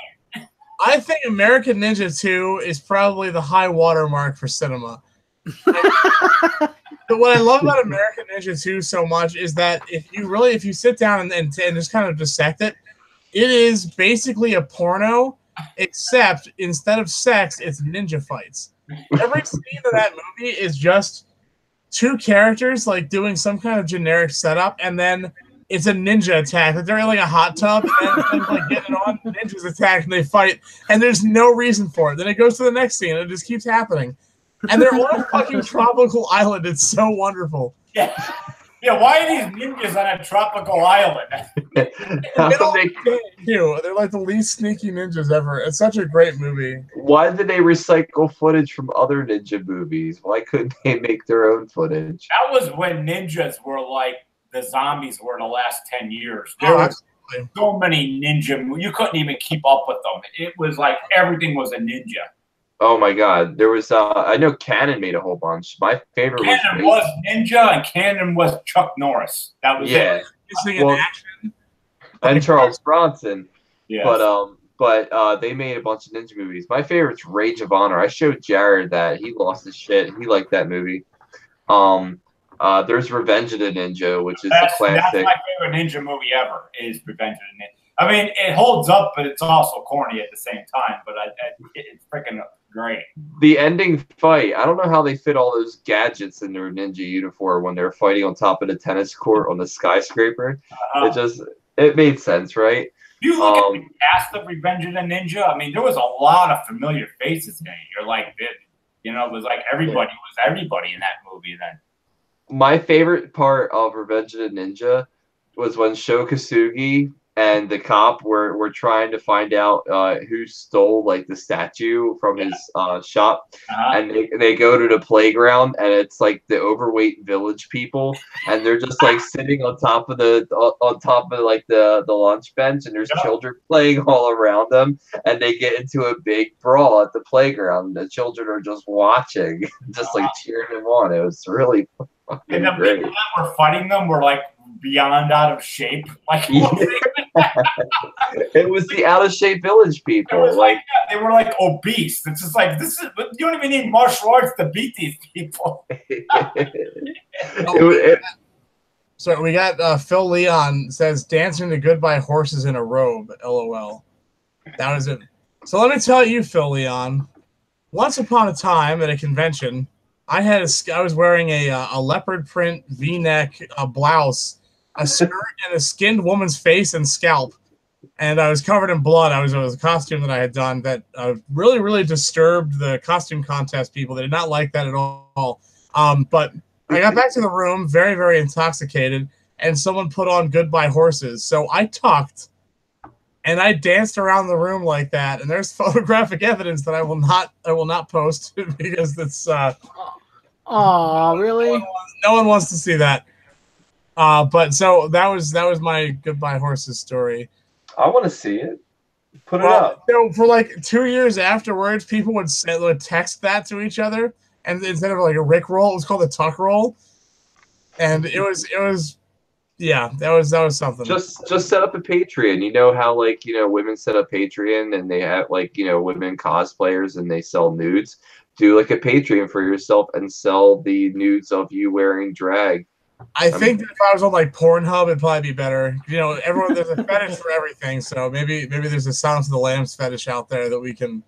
I think American Ninja 2 is probably the high watermark for cinema. But what I love about American Ninja 2 so much is that if you sit down and just kind of dissect it, it is basically a porno, except instead of sex, it's ninja fights. Every scene of that movie is just 2 characters like doing some kind of generic setup, and then it's a ninja attack. Like they're in like a hot tub, and then instead of like getting on, the ninjas attack and they fight, and there's no reason for it. Then it goes to the next scene, and it just keeps happening. And they're on a fucking tropical island. It's so wonderful. Yeah. Yeah, why are these ninjas on a tropical island? They're like the least sneaky ninjas ever. It's such a great movie. Why did they recycle footage from other ninja movies? Why couldn't they make their own footage? That was when ninjas were like the zombies were in the last 10 years. There were so many ninja movies. You couldn't even keep up with them. It was like everything was a ninja. Oh my God! There was I know Cannon made a whole bunch. My favorite was Ninja, and Cannon was Chuck Norris. That was it. Action. And Charles Bronson. Yeah. But they made a bunch of ninja movies. My favorite's Rage of Honor. I showed Jared that. He lost his shit. He liked that movie. There's Revenge of the Ninja, which is a classic. That's my favorite ninja movie ever. Is Revenge of the Ninja. I mean, it holds up, but it's also corny at the same time. But it's freaking great. The ending fight, I don't know how they fit all those gadgets in their ninja uniform when they're fighting on top of the tennis court on the skyscraper. It made sense, right? You look at the cast of Revenge of the Ninja. I mean, there was a lot of familiar faces in it. You're like, it was like everybody was everybody in that movie then. My favorite part of Revenge of the Ninja was when Sho Kosugi and the cop were trying to find out who stole like the statue from his shop, and they go to the playground, and it's like the overweight village people, and they're just like sitting on top of the lunch bench, and there's children playing all around them, and they get into a big brawl at the playground. The children are just watching, just like cheering them on. It was really and the great. people that were fighting them were like beyond out of shape. Like it was the out of shape village people. They were like obese. It's just like you don't even need martial arts to beat these people. So we got Phil Leon says dancing to Goodbye Horses in a robe. LOL. That was it. So let me tell you, Phil Leon. Once upon a time at a convention, I was wearing a leopard print V-neck blouse, a skirt, and a skinned woman's face and scalp, and I was covered in blood. It was a costume that I had done that really, really disturbed the costume contest people. They did not like that at all. But I got back to the room very, very intoxicated, and someone put on Goodbye Horses. So I tucked, and I danced around the room like that. And there's photographic evidence that I will not post because it's. Oh, really? No one wants to see that. But so that was my Goodbye Horses story. I want to see it. Put it up. So for like 2 years afterwards, people would text that to each other, and instead of like a Rick roll, it was called a Tuck roll, and it was yeah, that was something. Just set up a Patreon. You know how like women set up Patreon and they have like women cosplayers and they sell nudes. Do like a Patreon for yourself and sell the nudes of you wearing drag. I think that if I was on like Pornhub, it'd probably be better. Everyone there's a fetish for everything, so maybe there's a Silence of the Lambs fetish out there that we can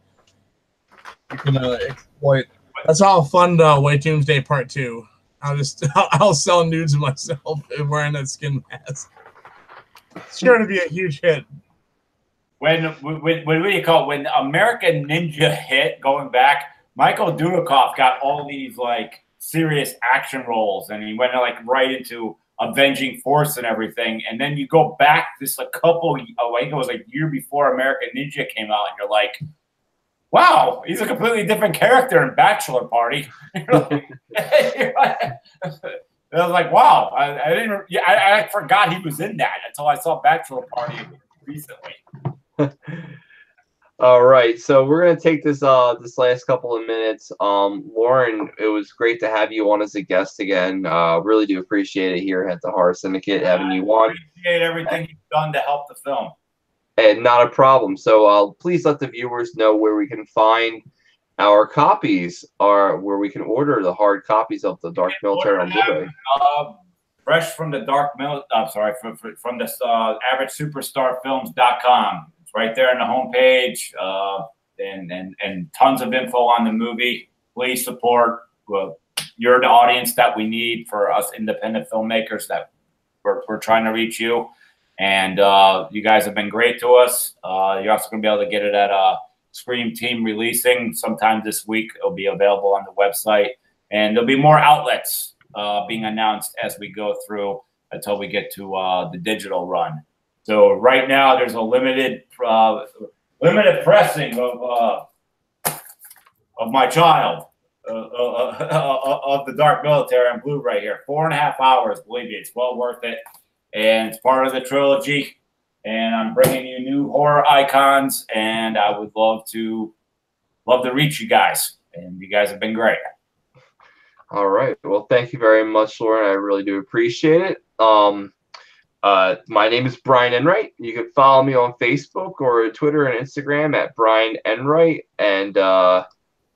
exploit. That's how I'll fund White Doomsday Part 2. I'll sell nudes of myself wearing that skin mask. It's sure to be a huge hit. When American Ninja hit, going back, Michael Dudikoff got all these like serious action roles, and he went like right into Avenging Force and everything. And then you go back just a couple, I think it was like a year before American Ninja came out, and you're like, wow, he's a completely different character in Bachelor Party. I was like, wow, I forgot he was in that until I saw Bachelor Party recently. All right, so we're gonna take this this last couple of minutes. Loren, it was great to have you on as a guest again. Really do appreciate it here at the Horror Syndicate having you on. Appreciate everything you've done to help the film. And not a problem. So please let the viewers know where we can find our copies, or where we can order the hard copies of the Dark Military on Blu-ray. Fresh from the Dark Military. I'm sorry, from the AverageSuperstarFilms.com. It's right there on the homepage, and tons of info on the movie. Please support. You're the audience that we need for us independent filmmakers that we're trying to reach you. And you guys have been great to us. You're also going to be able to get it at Scream Team Releasing sometime this week. It'll be available on the website. And there'll be more outlets being announced as we go through until we get to the digital run. So right now there's a limited pressing of my child, of the Dark Military on Blu-ray here. 4.5 hours, believe me, it's well worth it. And it's part of the trilogy. And I'm bringing you new horror icons, and I would love to reach you guys. And you guys have been great. All right. Well, thank you very much, Loren. I really do appreciate it. My name is Brian Enright. You can follow me on Facebook or Twitter and Instagram at Brian Enright. And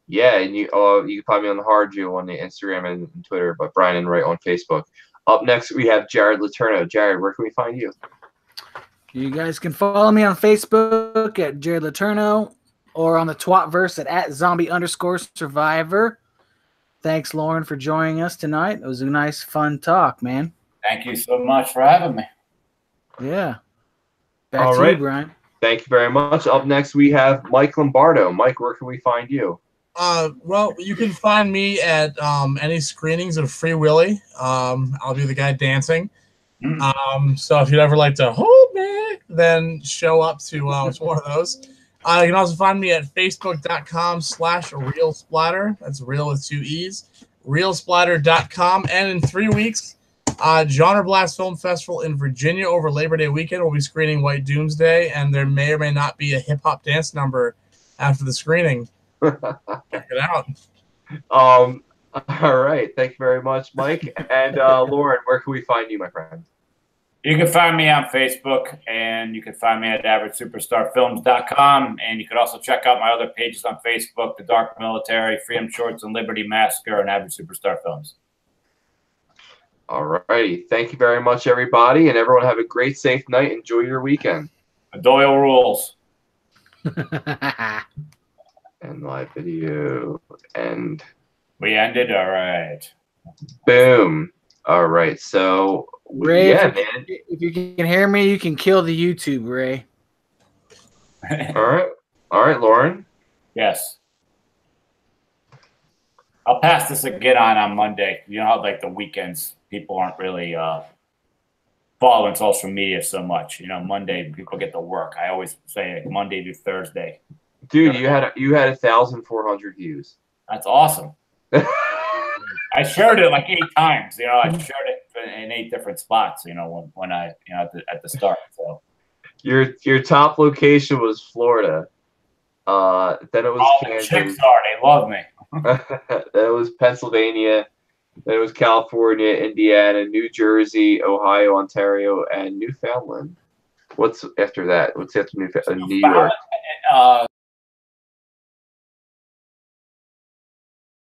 yeah, and you can find me on the Hard Jew on the Instagram and Twitter, but Brian Enright on Facebook. Up next, we have Jared Letourneau. Jared, where can we find you? You guys can follow me on Facebook at Jared Letourneau, or on the Twatverse at @zombie_survivor. Thanks, Loren, for joining us tonight. It was a nice, fun talk, man. Thank you so much for having me. Yeah. Back to you, Brian. Thank you very much. Up next, we have Mike Lombardo. Mike, where can we find you? Well, you can find me at any screenings of Free Willy. I'll be the guy dancing. So if you'd ever like to hold me, then show up to one of those. You can also find me at facebook.com/realsplatter. That's real with 2 E's. Realsplatter.com. And in 3 weeks, Genre Blast Film Festival in Virginia over Labor Day weekend. We'll be screening White Doomsday, and there may or may not be a hip-hop dance number after the screening. Check it out. All right. Thank you very much, Mike. And Loren, where can we find you, my friend? You can find me on Facebook, and you can find me at AverageSuperstarFilms.com. And you can also check out my other pages on Facebook, The Dark Military, Freedom Shorts, and Liberty Massacre, and Average Superstar Films. All righty. Thank you very much, everybody. And everyone have a great, safe night. Enjoy your weekend. Doyle rules. And live video. And we ended. All right. Boom. All right. So, Ray, yeah, man. If you can hear me, you can kill the YouTube, Ray. All right. All right, Loren. Yes. I'll pass this again on Monday. You know how, like, the weekends, people aren't really following social media so much. You know, Monday, people get to work. I always say like, Monday through Thursday. Dude, you had 1,400 views. That's awesome. I shared it like 8 times. You know, I shared it in 8 different spots. You know, when I at the start. So Your top location was Florida. Then it was Kansas. Chicks are, they love me. Then it was Pennsylvania. Then it was California, Indiana, New Jersey, Ohio, Ontario, and Newfoundland. What's after that? What's after New York?